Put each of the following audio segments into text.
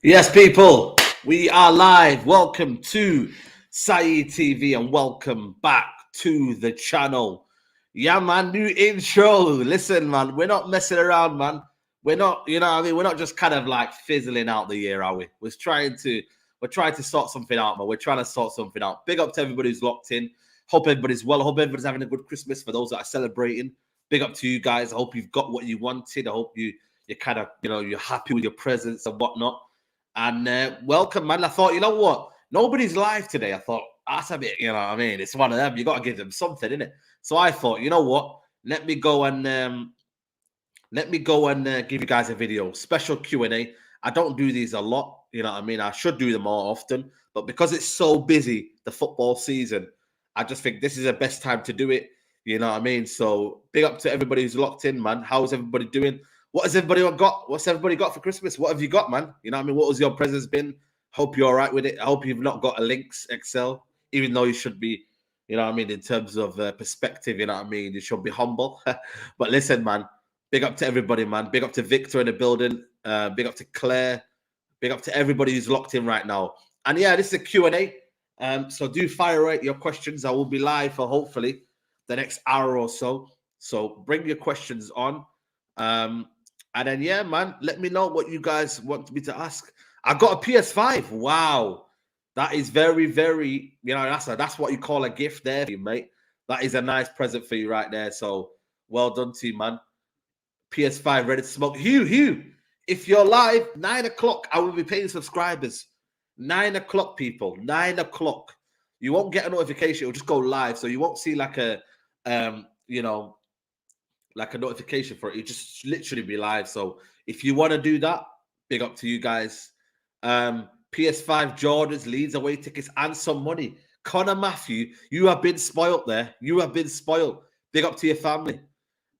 Yes, people, we are live. Welcome to Saeed TV and welcome back to the channel. Yeah, man, new intro. Listen, man, we're not messing around, man. We're not, you know what I mean? We're not just kind of like fizzling out the year, are we? We're trying to sort something out, man. We're trying to sort something out. Big up to everybody who's locked in. Hope everybody's well. Hope everybody's having a good Christmas for those that are celebrating. Big up to you guys. I hope you've got what you wanted. I hope you're kind of, you're happy with your presents and whatnot. And welcome, man. I thought, you know what? Nobody's live today. I thought, that's a bit, you know what I mean? It's one of them. You got to give them something, innit? So I thought, you know what? Let me go and give you guys a video, special Q&A. I don't do these a lot, you know what I mean? I should do them more often, but because it's so busy, the football season, I just think this is the best time to do it, you know what I mean? So big up to everybody who's locked in, man. How's everybody doing? What has everybody got? What's everybody got for Christmas? What have you got, man? You know what I mean? What was your presents been? Hope you're all right with it. I hope you've not got a Lynx Excel, even though you should be, you know what I mean, in terms of perspective, you know what I mean? You should be humble. But listen, man, big up to everybody, man. Big up to Victor in the building. Big up to Claire. Big up to everybody who's locked in right now. And yeah, this is a Q&A. So do fire away your questions. I will be live for hopefully the next hour or so. So bring your questions on. And then, yeah, man, let me know what you guys want me to ask. I got a PS5. Wow. That is very, very, that's what you call a gift there for you, mate. That is a nice present for you right there. So well done to you, man. PS5 ready to smoke. Hugh, if you're live, 9 o'clock, I will be paying subscribers. 9 o'clock, people. 9 o'clock. You won't get a notification. It'll just go live. So you won't see like a, like a notification for it. You just literally be live. So if you want to do that, big up to you guys. PS5 Jordans, Leeds away tickets, and some money. Connor Matthew, you have been spoiled there. You have been spoiled. Big up to your family.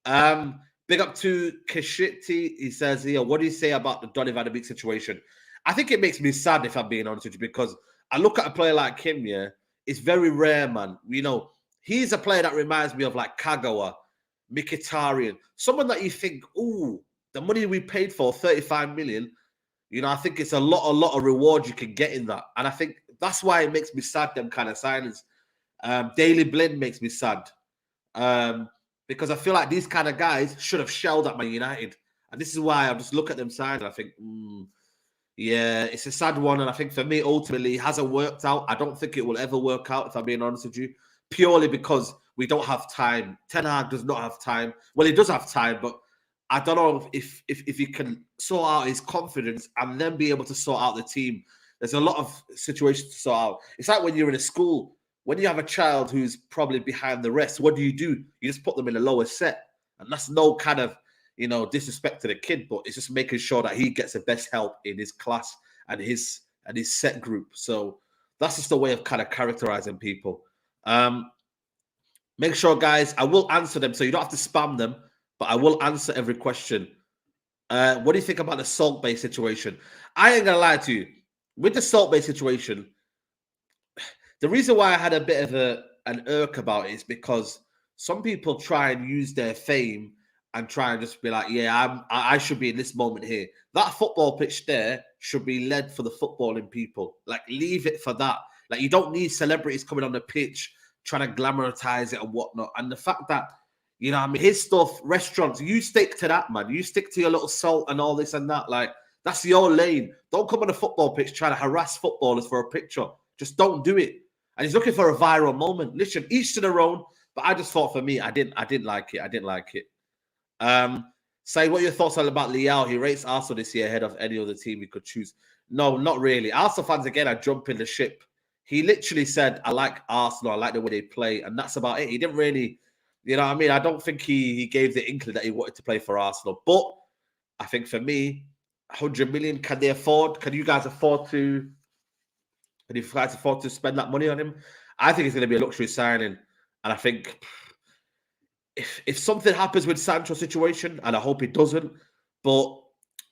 Big up to Kashiti. He says here, what do you say about the Donny Van de Beek situation? I think it makes me sad, if I'm being honest with you, because I look at a player like him, yeah, it's very rare, man. You know, he's a player that reminds me of like Kagawa, Mkhitaryan, someone that you think, ooh, the money we paid for, 35 million, you know, I think it's a lot of reward you can get in that. And I think that's why it makes me sad, them kind of signings. Daily Blind makes me sad. Because I feel like these kind of guys should have shelled at Man United. And this is why I just look at them signing and I think, yeah, it's a sad one. And I think for me, ultimately, it hasn't worked out. I don't think it will ever work out, if I'm being honest with you, purely because we don't have time. Ten Hag does not have time. Well, he does have time, but I don't know if he can sort out his confidence and then be able to sort out the team. There's a lot of situations to sort out. It's like when you're in a school, when you have a child who's probably behind the rest, what do? You just put them in a lower set. And that's no kind of, disrespect to the kid, but it's just making sure that he gets the best help in his class and his set group. So that's just a way of kind of characterizing people. Make sure, guys, I will answer them, so you don't have to spam them, but I will answer every question. What do you think about the Salt Bay situation? I ain't gonna lie to you. With the Salt Bay situation, the reason why I had a bit of an irk about it is because some people try and use their fame and try and just be like, yeah, I should be in this moment here. That football pitch there should be led for the footballing people. Like, leave it for that. Like, you don't need celebrities coming on the pitch trying to glamorize it and whatnot. And the fact that, I mean, his stuff, restaurants, you stick to that, man. You stick to your little Salt and all this and that. Like, that's your lane. Don't come on the football pitch trying to harass footballers for a picture. Just don't do it. And he's looking for a viral moment. Listen, each to their own. But I just thought, for me, I didn't like it. I didn't like it. Say what your thoughts are about Leao. He rates Arsenal this year ahead of any other team he could choose. No, not really. Arsenal fans, again, are jumping the ship. He literally said, I like Arsenal. I like the way they play. And that's about it. He didn't really, you know what I mean? I don't think he gave the inkling that he wanted to play for Arsenal. But I think for me, 100 million, can they afford? Can you guys afford to? Can you guys afford to spend that money on him? I think it's going to be a luxury signing. And I think if something happens with Sancho's situation, and I hope it doesn't, but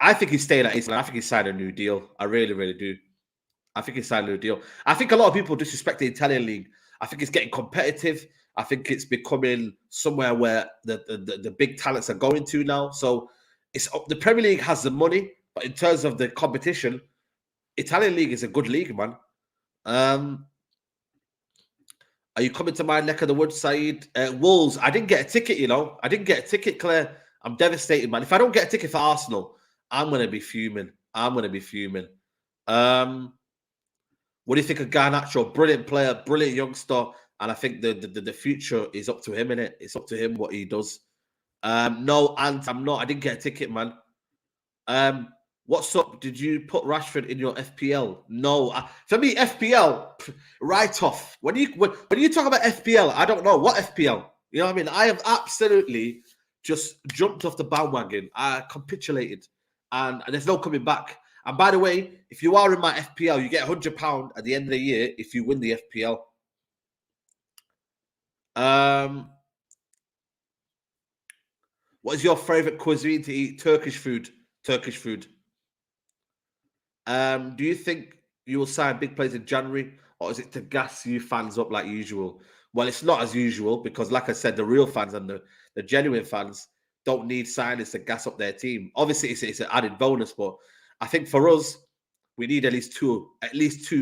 I think he's staying at AC Milan. I think he's signed a new deal. I really, really do. I think he's signed a new deal. I think a lot of people disrespect the Italian league. I think it's getting competitive. I think it's becoming somewhere where the big talents are going to now. So it's the Premier League has the money, but in terms of the competition, Italian league is a good league, man. Are you coming to my neck of the woods, Saeed? Wolves, I didn't get a ticket, you know. I didn't get a ticket, Claire. I'm devastated, man. If I don't get a ticket for Arsenal, I'm going to be fuming. I'm going to be fuming. What do you think of Garnacho? Brilliant player, brilliant youngster. And I think the future is up to him, innit? It's up to him what he does. No, Ant, I'm not. I didn't get a ticket, man. What's up? Did you put Rashford in your FPL? No. For me, FPL, right off. When you talk about FPL, I don't know what FPL. You know what I mean? I have absolutely just jumped off the bandwagon. I capitulated, and there's no coming back. And by the way, if you are in my FPL, you get £100 at the end of the year if you win the FPL. What is your favorite cuisine to eat? Turkish food. Turkish food. Do you think you will sign big players in January, or is it to gas you fans up like usual? Well, it's not as usual because, like I said, the real fans and the genuine fans don't need signings to gas up their team. Obviously, it's an added bonus, but I think for us, we need at least two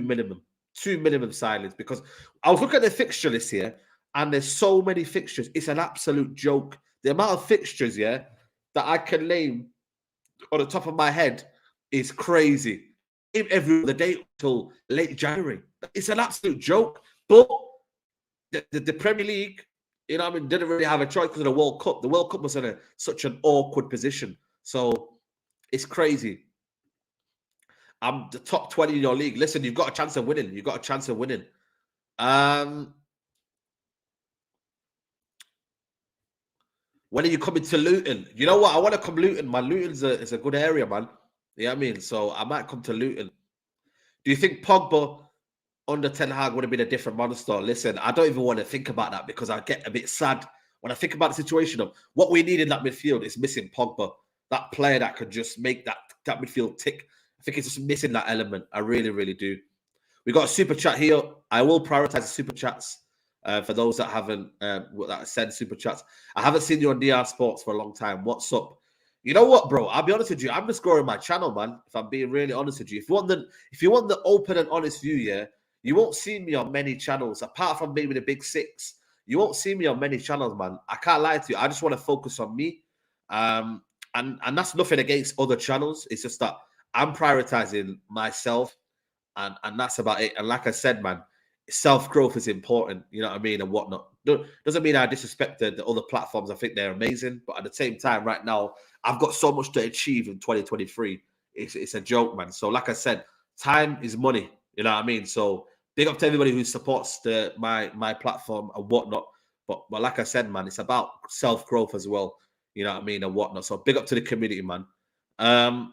minimum signings, because I was looking at the fixture list here, and there's so many fixtures. It's an absolute joke. The amount of fixtures, that I can name on the top of my head is crazy. Every other day until late January. It's an absolute joke. But the Premier League, you know what I mean, didn't really have a choice because of the World Cup. The World Cup was in such an awkward position. So it's crazy. I'm the top 20 in your league. Listen, you've got a chance of winning. You've got a chance of winning. When are you coming to Luton? You know what? I want to come Luton, man. Luton's a good area, man. You know what I mean? So I might come to Luton. Do you think Pogba under Ten Hag would have been a different monster? Listen, I don't even want to think about that because I get a bit sad when I think about the situation of what we need in that midfield. Is missing Pogba, that player that could just make that midfield tick. I think it's just missing that element. I really, really do. We got a super chat here. I will prioritize the super chats for those that haven't that send super chats. I haven't seen you on DR Sports for a long time. What's up? You know what, bro? I'll be honest with you. I'm just growing my channel, man. If I'm being really honest with you, if you want the open and honest view, you won't see me on many channels apart from maybe the big six. You won't see me on many channels, man. I can't lie to you. I just want to focus on me, and that's nothing against other channels. It's just that I'm prioritizing myself, and that's about it. And like I said, man, self-growth is important, you know what I mean, and whatnot. Doesn't mean I disrespect the other platforms. I think they're amazing, but at the same time, right now, I've got so much to achieve in 2023. It's a joke, man. So like I said, time is money, you know what I mean? So big up to everybody who supports my platform and whatnot. But like I said, man, it's about self-growth as well, you know what I mean, and whatnot. So big up to the community, man. Have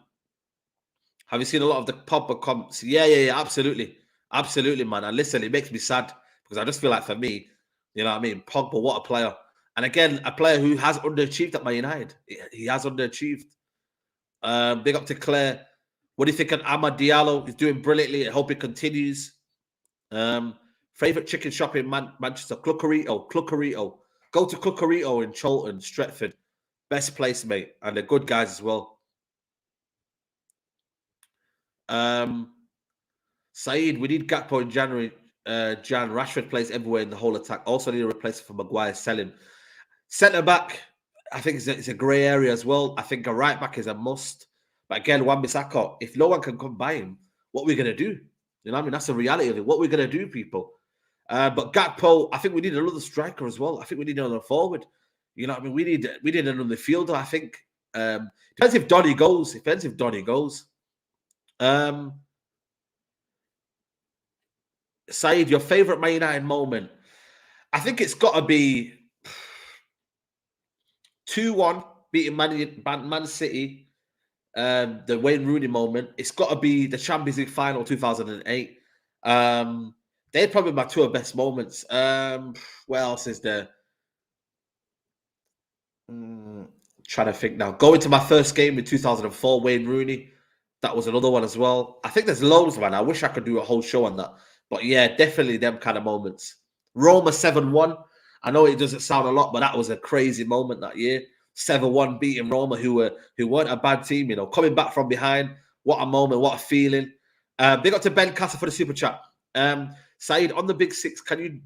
you seen a lot of the Pogba comments? Yeah, absolutely. Absolutely, man. And listen, it makes me sad because I just feel like for me, you know what I mean? Pogba, what a player. And again, a player who has underachieved at Man United. He has underachieved. Big up to Claire. What do you think of Amad Diallo? He's doing brilliantly. I hope it continues. Favorite chicken shop in Manchester? Cluckerito. Go to Cluckerito in Cholton, Stretford. Best place, mate. And they're good guys as well. Saeed, we need Gakpo in January. Jan, Rashford plays everywhere in the whole attack. Also need a replacement for Maguire. Sell him. Centre back, I think it's a grey area as well. I think a right back is a must. But again, Wan-Bissaka, if no one can come by him, what are we going to do? You know what I mean? That's the reality of it. What are we going to do, people? But Gakpo, I think we need another striker as well. I think we need another forward. You know what I mean? We need another fielder, I think. Depends if Donny goes. Saeed, your favourite Man United moment? I think it's got to be 2-1 beating Man City. The Wayne Rooney moment. It's got to be the Champions League final 2008. They're probably my two best moments. What else is there? Trying to think now. Going to my first game in 2004, Wayne Rooney. That was another one as well. I think there's loads, man. I wish I could do a whole show on that. But yeah, definitely them kind of moments. Roma 7-1. I know it doesn't sound a lot, but that was a crazy moment that year. 7-1 beating Roma, who weren't a bad team, you know, coming back from behind. What a moment, what a feeling. Big up to Ben Casa for the super chat. Saeed, on the big six, can you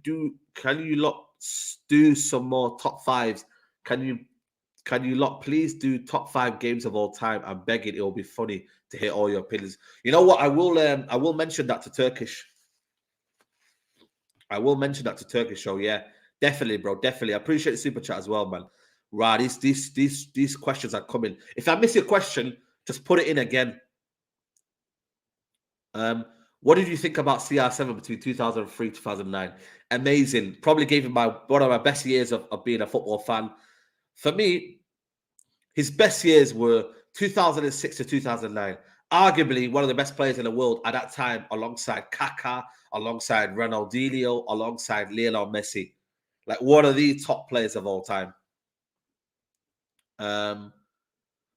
lot do some more top fives? Can you lot please do top 5 games of all time? I'm begging, it will be funny to hear all your opinions. You know what? I will mention that to Turkish. I will mention that to Turkish show. Yeah, definitely, bro. Definitely. I appreciate the super chat as well, man. Right, these questions are coming. If I miss your question, just put it in again. What did you think about CR7 between 2003 2009? Amazing. Probably gave him one of my best years of being a football fan. For me, his best years were 2006 to 2009. Arguably one of the best players in the world at that time, alongside Kaká, alongside Ronaldinho, alongside Lionel Messi. Like one of the top players of all time.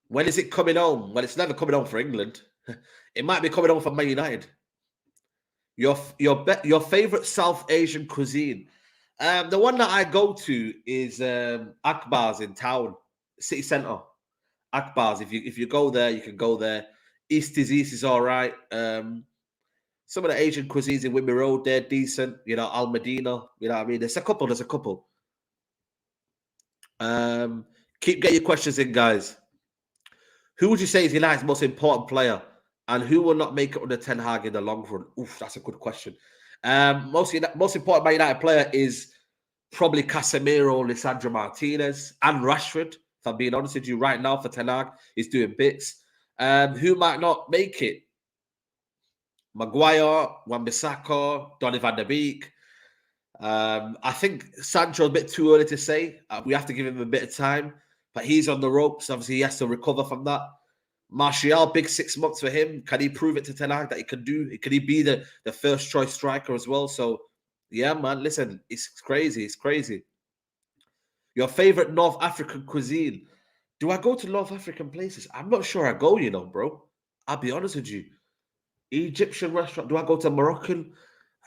When is it coming home? Well, it's never coming home for England. It might be coming home for Man United. Your favorite South Asian cuisine. The one that I go to is Akbar's in town, city centre. Akbar's. If you go there, you can go there. East is all right. Some of the Asian cuisines in Whitby Road, they're decent. You know, Al Medina. You know what I mean? There's a couple. Keep getting your questions in, guys. Who would you say is United's most important player? And who will not make it under Ten Hag in the long run? Oof, that's a good question. Most important Man United player is probably Casemiro, Lisandro Martinez, and Rashford. If I'm being honest with you, right now for Ten Hag, he's doing bits. Who might not make it? Maguire, Wan-Bissaka, Donny van der Beek. I think Sancho's a bit too early to say. We have to give him a bit of time, but he's on the ropes. Obviously, he has to recover from that. Martial, big 6 months for him. Can he prove it to Ten Hag that he can do? Can he be the first choice striker as well? So, yeah, man, listen, it's crazy. It's crazy. Your favorite North African cuisine? Do I go to North African places? I'm not sure I go, you know, bro. I'll be honest with you. Egyptian restaurant? Do I go to Moroccan?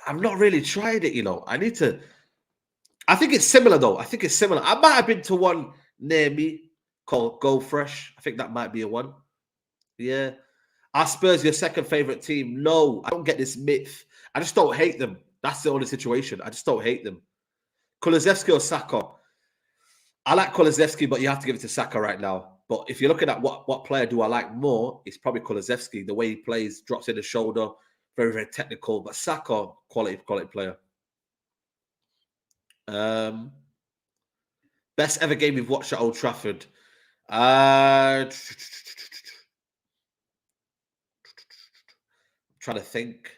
I've not really tried it, you know. I need to. I think it's similar, though. I think it's similar. I might have been to one near me called Go Fresh. I think that might be a one. Yeah. Are Spurs your second favorite team? No, I don't get this myth. I just don't hate them. That's the only situation. I just don't hate them. Kulusevski or Saka? I like Kulusevski, but you have to give it to Saka right now. But if you're looking at what player do I like more, it's probably Kulusevski. The way he plays, drops in the shoulder, very, very technical. But Saka, quality player. Best ever game we've watched at Old Trafford. I'm trying to think.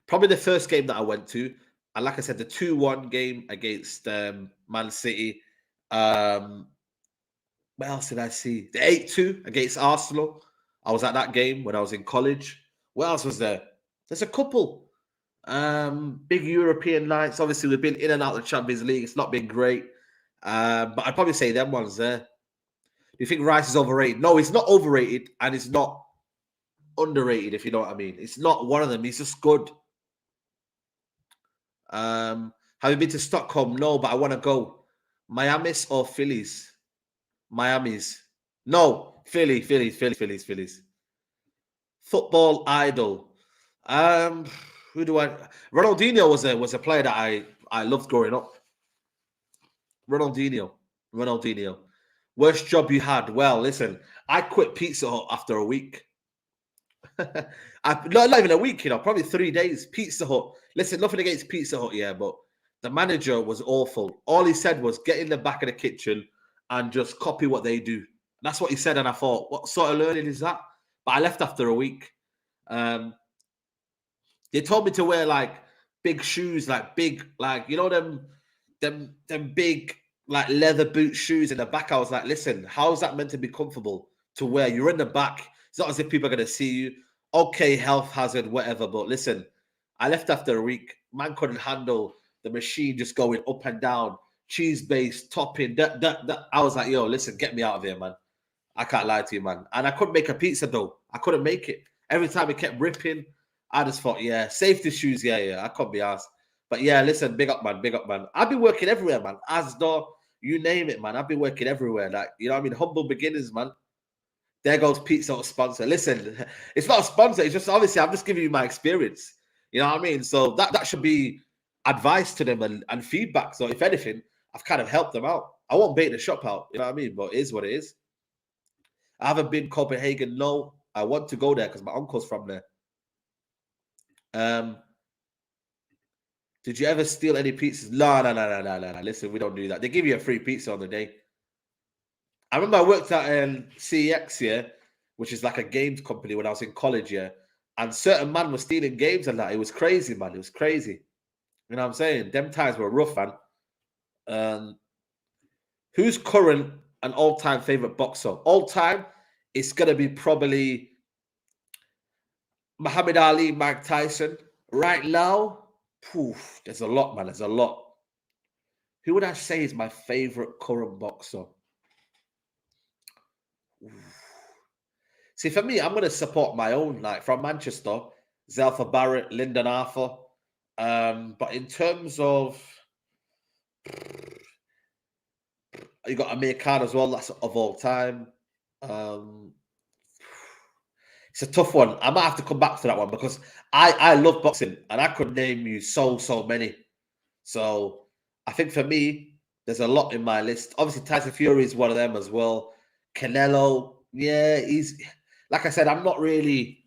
Probably the first game that I went to. And like I said, the 2-1 game against Man City. What else did I see? The 8-2 against Arsenal. I was at that game when I was in college. What else was there? There's a couple. Big European nights. Obviously, we've been in and out of the Champions League. It's not been great. But I'd probably say them ones there. Do you think Rice is overrated? No, he's not overrated, and it's not underrated, if you know what I mean. It's not one of them. He's just good. Have you been to Stockholm? No, but I want to go. Miami's or Phillies? Miami's. No, Phillies. Football idol. Who do I? Ronaldinho was a player that I loved growing up. Ronaldinho. Worst job you had? Well, listen, I quit Pizza Hut after a week. Not even a week, you know, probably 3 days. Pizza Hut. Listen, nothing against Pizza Hut, yeah, but the manager was awful. All he said was get in the back of the kitchen and just copy what they do. That's what he said, and I thought, what sort of learning is that? But I left after a week. They told me to wear like big shoes, like big, like you know them big like leather boot shoes in the back. I was like, listen, how is that meant to be comfortable to wear? You're in the back. It's not as if people are gonna see you. Okay, health hazard, whatever. But listen, I left after a week. Man couldn't handle the machine just going up and down, cheese based topping. That. I was like, yo, listen, get me out of here, man. I can't lie to you, man. And I couldn't make a pizza dough. I couldn't make it. Every time it kept ripping, I just thought, yeah, safety shoes, yeah. I couldn't be asked. But yeah, listen, big up, man. I've been working everywhere, man. Asda, you name it, man. I've been working everywhere. Like, you know what I mean? Humble beginnings, man. There goes pizza or sponsor. Listen, it's not a sponsor. It's just obviously I'm just giving you my experience. You know what I mean? So that should be advice to them and feedback. So if anything, I've kind of helped them out. I won't bait the shop out. You know what I mean? But it is what it is. I haven't been Copenhagen. No, I want to go there because my uncle's from there. Did you ever steal any pizzas? No. Listen, we don't do that. They give you a free pizza on the day. I remember I worked at CEX, yeah, which is like a games company when I was in college, yeah. And certain man was stealing games and that. It was crazy, man. It was crazy. You know what I'm saying? Them times were rough, man. Who's current and all-time favorite boxer? All-time, it's gonna be probably Muhammad Ali, Mike Tyson. Right now, poof, there's a lot, man. There's a lot. Who would I say is my favorite current boxer? See, for me, I'm going to support my own, like from Manchester, Zelfa Barrett, Lyndon Arthur. But in terms of, you got Amir Khan as well, that's of all time. It's a tough one. I might have to come back to that one because I love boxing and I could name you so many. So I think for me, there's a lot in my list. Obviously, Tyson Fury is one of them as well. Canelo, yeah, he's like I said, I'm not really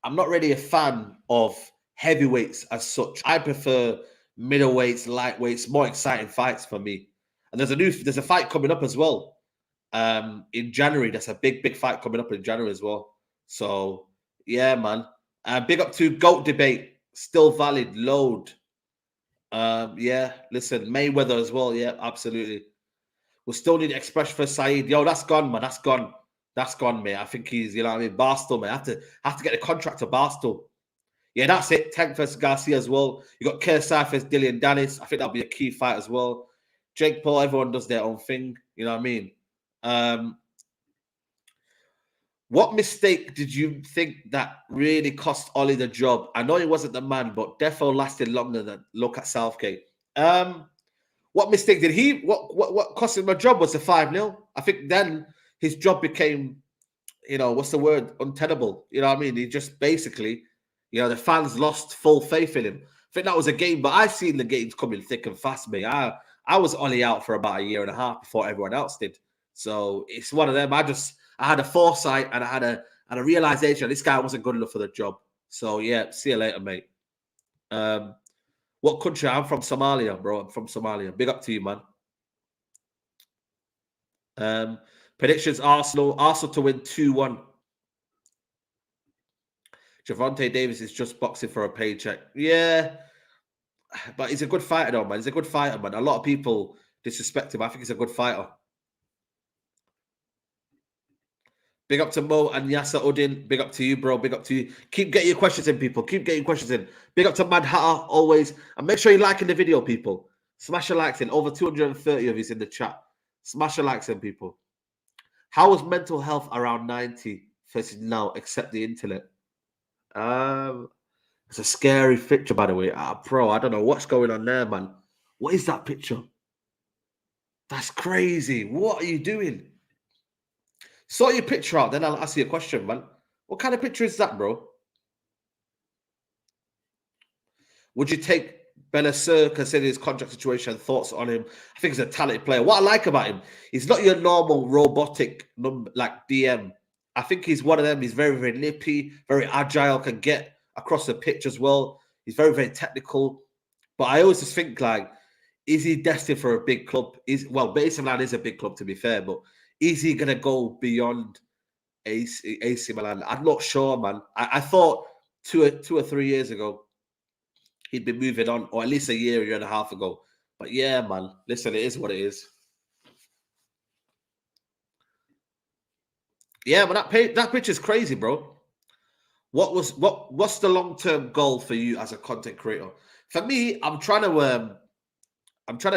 a fan of heavyweights as such. I prefer middleweights, lightweights, more exciting fights for me. And there's a fight coming up as well. In January, that's a big fight coming up in January as well. So yeah, man. Big up to GOAT debate, still valid, load. Yeah, listen, Mayweather as well. Yeah, absolutely. We still need expression for Saeed. Yo, that's gone, man. That's gone. That's gone, mate. I think he's, you know what I mean, Barstool, man. I have to get a contract to Barstool. Yeah, that's it. Tank versus Garcia as well. You got KSI versus Dillian Dennis. I think that'll be a key fight as well. Jake Paul, everyone does their own thing. You know what I mean? What mistake did you think that really cost Ollie the job? I know he wasn't the man, but defo lasted longer than look at Southgate. What mistake did he? What cost him a job was the 5-0. I think then his job became, you know, what's the word? Untenable. You know what I mean? He just basically, you know, the fans lost full faith in him. I think that was a game, but I've seen the games coming thick and fast, mate. I was Ollie out for about a year and a half before everyone else did. So it's one of them. I had a foresight and I had a realization this guy wasn't good enough for the job. So yeah, see you later, mate. What country? I'm from Somalia, bro. I'm from Somalia. Big up to you, man. Predictions: Arsenal to win 2-1. Javante Davis is just boxing for a paycheck. Yeah, but he's a good fighter, though, man. He's a good fighter, man. A lot of people disrespect him. I think he's a good fighter. Big up to Mo and Yasser Udin. Big up to you, bro. Big up to you. Keep getting your questions in, people. Keep getting questions in. Big up to Mad Hatter, always. And make sure you're liking the video, people. Smash the likes in. Over 230 of you in the chat. Smash the likes in, people. How was mental health around 90 versus now, except the internet? It's a scary picture, by the way. Bro, I don't know what's going on there, man. What is that picture? That's crazy. What are you doing? Sort your picture out, then I'll ask you a question, man. What kind of picture is that, bro? Would you take Benacer, considering his contract situation, thoughts on him? I think he's a talented player. What I like about him, he's not your normal robotic like DM. I think he's one of them. He's very, very nippy, very agile, can get across the pitch as well. He's very, very technical. But I always just think, like, is he destined for a big club? Well, AC Milan is a big club, to be fair, but is he going to go beyond AC Milan? I'm not sure, man. I thought two or 3 years ago he'd be moving on, or at least a year and a half ago. But yeah, man, listen, it is what it is. Yeah, but that pitch is crazy, bro. What's the long-term goal for you as a content creator? For me, I'm trying to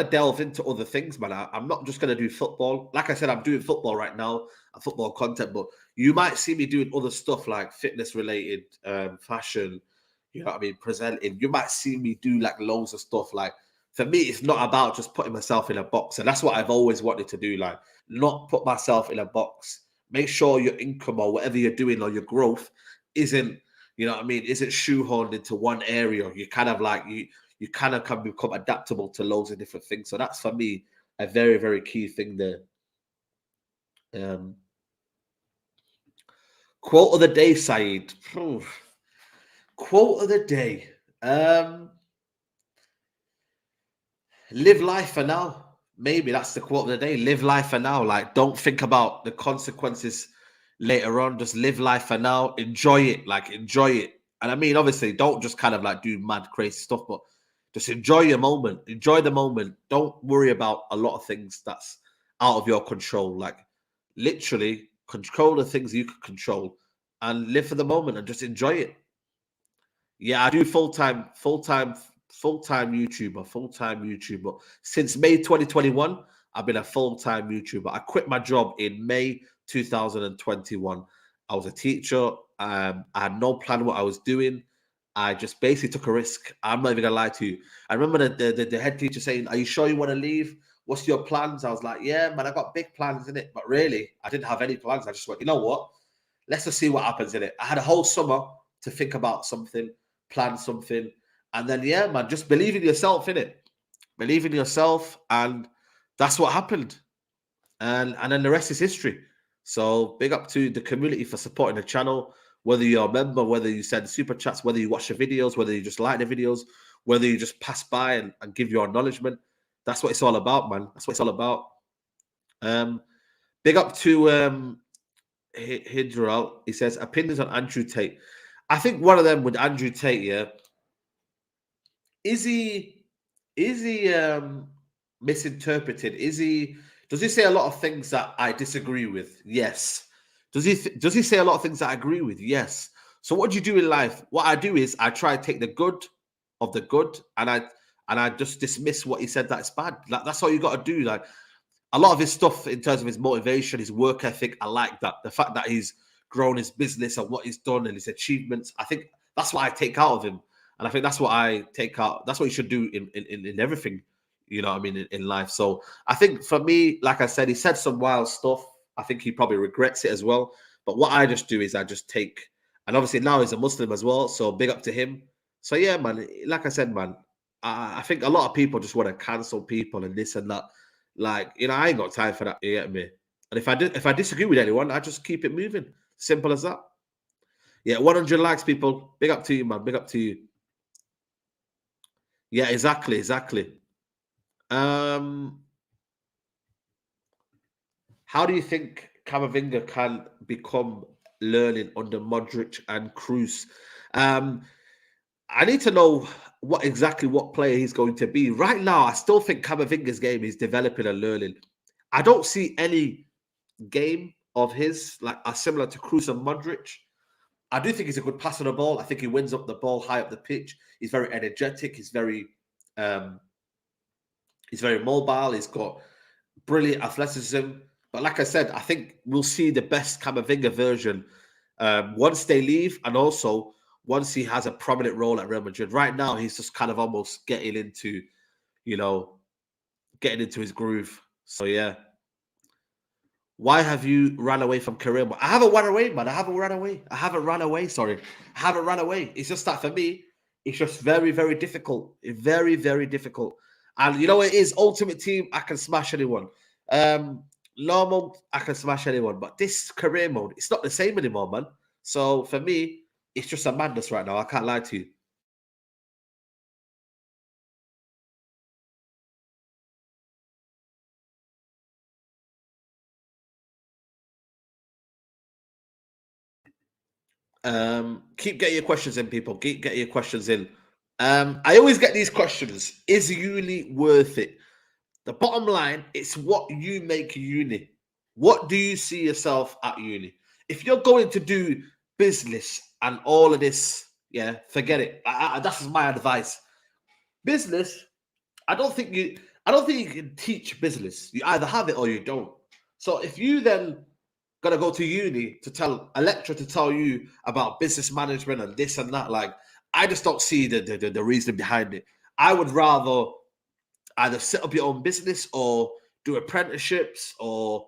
delve into other things, man. I'm not just going to do football. Like I said, I'm doing football right now, football content, but you might see me doing other stuff like fitness-related, fashion, you know what I mean, presenting. You might see me do like loads of stuff like for me, it's not about just putting myself in a box. And that's what I've always wanted to do. Like, not put myself in a box. Make sure your income or whatever you're doing or your growth isn't, you know what I mean, isn't shoehorned into one area. You kind of like, you kind of can become adaptable to loads of different things. So that's for me a very, very key thing there. Quote of the day, Saeed. Quote of the day. Live life for now. Maybe that's the quote of the day. Live life for now. Like, don't think about the consequences later on. Just live life for now. Enjoy it. Like, enjoy it. And I mean, obviously, don't just kind of like do mad, crazy stuff, but just enjoy your moment. Enjoy the moment. Don't worry about a lot of things that's out of your control. Like, literally, control the things you can control and live for the moment and just enjoy it. Yeah, I do full-time YouTuber. Since May 2021, I've been a full-time YouTuber. I quit my job in May 2021. I was a teacher. I had no plan what I was doing. I just basically took a risk. I'm not even gonna lie to you. I remember the head teacher saying, "Are you sure you want to leave? What's your plans?" I was like, "Yeah, man, I got big plans in it." But really, I didn't have any plans. I just went, you know what? Let's just see what happens in it. I had a whole summer to think about something, plan something, and then yeah, man, just believe in yourself, innit? Believe in yourself, and that's what happened. And then the rest is history. So big up to the community for supporting the channel, whether you're a member, whether you send super chats, whether you watch the videos, whether you just like the videos, whether you just pass by and give your acknowledgement. That's what it's all about, man. That's what it's all about. Big up to Hidral. He says opinions on Andrew Tate. I think one of them with Andrew Tate, yeah. Is he misinterpreted? Does he say a lot of things that I disagree with? Yes. Does he say a lot of things that I agree with? Yes. So what do you do in life? What I do is I try to take the good of the good and I just dismiss what he said that's bad. Like, that's all you got to do. Like, a lot of his stuff in terms of his motivation, his work ethic, I like that. The fact that he's grown his business and what he's done and his achievements, I think that's what I take out of him. And I think that's what I take out. That's what you should do in everything, you know what I mean, in life. So I think for me, like I said, he said some wild stuff. I think he probably regrets it as well. But what I just do is I just take, and obviously now he's a Muslim as well. So big up to him. So yeah, man, like I said, man, I think a lot of people just want to cancel people and this and that. Like, you know, I ain't got time for that. You get me? And if I disagree with anyone, I just keep it moving. Simple as that. Yeah, 100 likes, people. Big up to you, man. Big up to you. Yeah, exactly. How do you think Camavinga can become learning under Modric and Cruz? I need to know what player he's going to be. Right now, I still think Camavinga's game is developing and learning. I don't see any game of his like similar to Cruz and Modric. I do think he's a good passer of the ball. I think he wins up the ball high up the pitch. He's very energetic. He's very mobile. He's got brilliant athleticism. But like I said, I think we'll see the best Camavinga version once they leave, and also once he has a prominent role at Real Madrid. Right now, he's just kind of almost getting into his groove. So yeah. Why have you run away from career mode? I haven't run away, man. I haven't run away. Sorry. I haven't run away. It's just that for me, it's just very, very difficult. Very, very difficult. And you know what it is? Ultimate Team, I can smash anyone. Normal, I can smash anyone. But this career mode, it's not the same anymore, man. So for me, it's just a madness right now. I can't lie to you. Keep getting your questions in, people. Keep getting your questions in. I always get these questions. Is uni worth it? The bottom line, it's what you make uni. What do you see yourself at uni? If you're going to do business and all of this, yeah, forget it. That's my advice. Business, I don't think you can teach business. You either have it or you don't. So if you then gotta go to uni to tell a lecturer to tell you about business management and this and that, like, I just don't see the reason behind it. I would rather either set up your own business or do apprenticeships or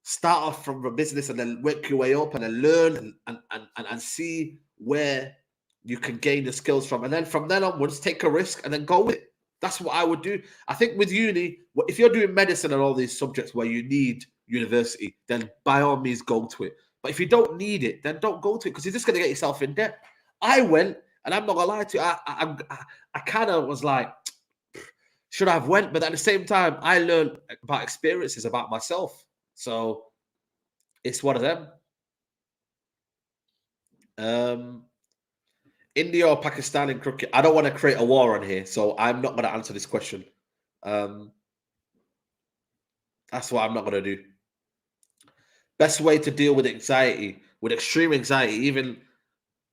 start off from a business and then work your way up and then learn and see where you can gain the skills from. And then from then onwards, take a risk and then go with it. That's what I would do. I think with uni, if you're doing medicine and all these subjects where you need university, then by all means go to it. But if you don't need it, then don't go to it because you're just going to get yourself in debt. I went, and I'm not going to lie to you, I kind of was like, should I have went? But at the same time, I learned about experiences about myself. So it's one of them. India or Pakistan in cricket? I don't want to create a war on here, so I'm not going to answer this question. That's what I'm not going to do. Best way to deal with anxiety, with extreme anxiety, even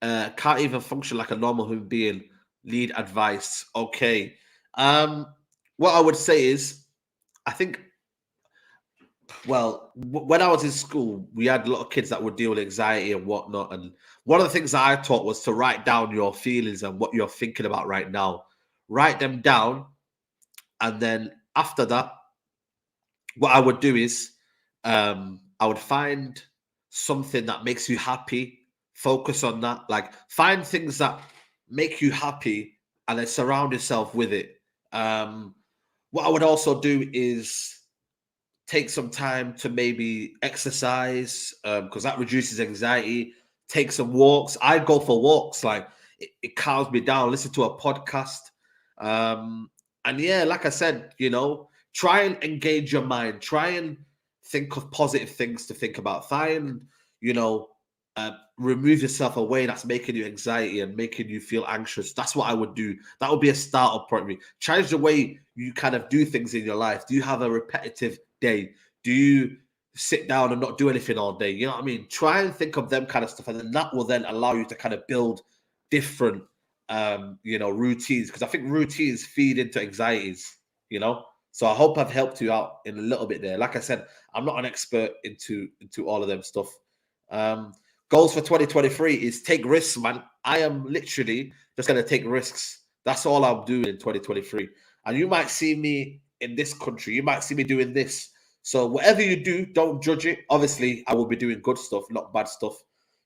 can't even function like a normal human being. Lead advice. Okay. What I would say is, I think, well, when I was in school, we had a lot of kids that would deal with anxiety and whatnot. And one of the things that I taught was to write down your feelings and what you're thinking about right now. Write them down. And then after that, what I would do is I would find something that makes you happy. Focus on that. Like, find things that make you happy and then surround yourself with it. What I would also do is take some time to maybe exercise because that reduces anxiety. Take some walks. I go for walks. Like, it calms me down. Listen to a podcast. And yeah, like I said, try and engage your mind. Try and think of positive things to think about. Try and, remove yourself away that's making you anxiety and making you feel anxious. That's what I would do. That would be a startup point for me. Change the way you kind of do things in your life. Do you have a repetitive day? Do you sit down and not do anything all day? You know what I mean? Try and think of them kind of stuff, and then that will then allow you to kind of build different routines, because I think routines feed into anxieties, So I hope I've helped you out in a little bit there. Like I said, I'm not an expert into all of them stuff. Goals for 2023 is take risks, man. I am literally just going to take risks. That's all I'm doing in 2023. And you might see me in this country. You might see me doing this. So whatever you do, don't judge it. Obviously, I will be doing good stuff, not bad stuff.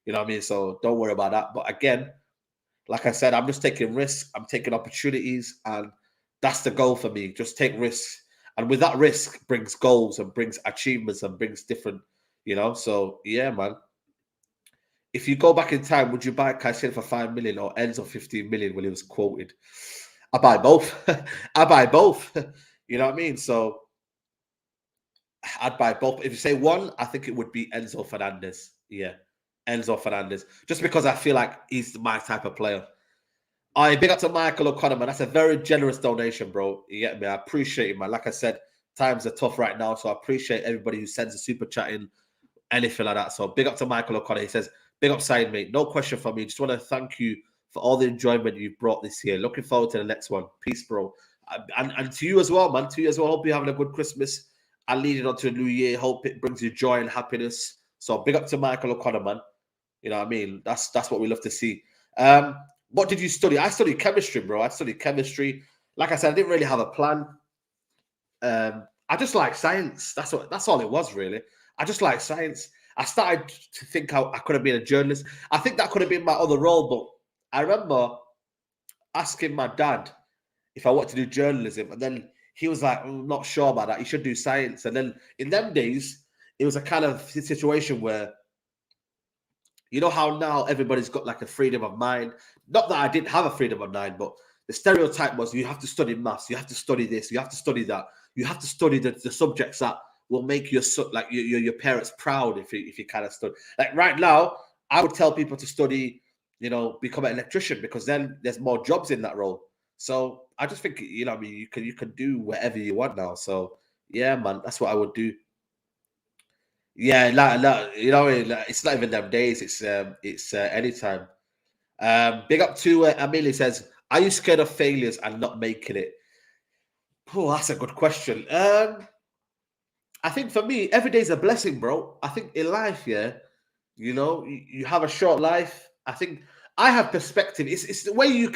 You know what I mean? So don't worry about that. But again, like I said, I'm just taking risks. I'm taking opportunities. And that's the goal for me. Just take risks. And with that risk brings goals and brings achievements and brings different, So, yeah, man. If you go back in time, would you buy Caicedo for 5 million or Enzo 15 million when he was quoted? I buy both. I buy both. You know what I mean? So I'd buy both. If you say one, I think it would be Enzo Fernandez. Yeah, Enzo Fernandez. Just because I feel like he's my type of player. Big up to Michael O'Connor, man. That's a very generous donation, bro. You get me? I appreciate it, man. Like I said, times are tough right now, so I appreciate everybody who sends a super chat in, anything like that. So big up to Michael O'Connor. He says, big up side, mate. No question for me. Just want to thank you for all the enjoyment you've brought this year. Looking forward to the next one. Peace, bro. And to you as well, man. To you as well. Hope you're having a good Christmas and leading on to a new year. Hope it brings you joy and happiness. So big up to Michael O'Connor, man. You know what I mean? That's what we love to see. What did you study? I studied chemistry, bro. I studied chemistry. Like I said, I didn't really have a plan. I just like science. That's all it was, really. I just like science. I started to think I could have been a journalist. I think that could have been my other role, but I remember asking my dad if I wanted to do journalism, and then he was like, I'm not sure about that. You should do science. And then in them days, it was a kind of situation where, you know how now everybody's got like a freedom of mind. Not that I didn't have a freedom of mind, but the stereotype was you have to study maths, you have to study this, you have to study that, you have to study the subjects that will make your parents proud if you kind of study. Like right now, I would tell people to study, become an electrician, because then there's more jobs in that role. So I just think, I mean, you can do whatever you want now. So yeah, man, that's what I would do. Yeah, it's not even them days. It's anytime. Big up to Amelia says, are you scared of failures and not making it? Oh, that's a good question. I think for me, every day is a blessing, bro. I think in life, yeah, you have a short life. I think I have perspective. It's the way you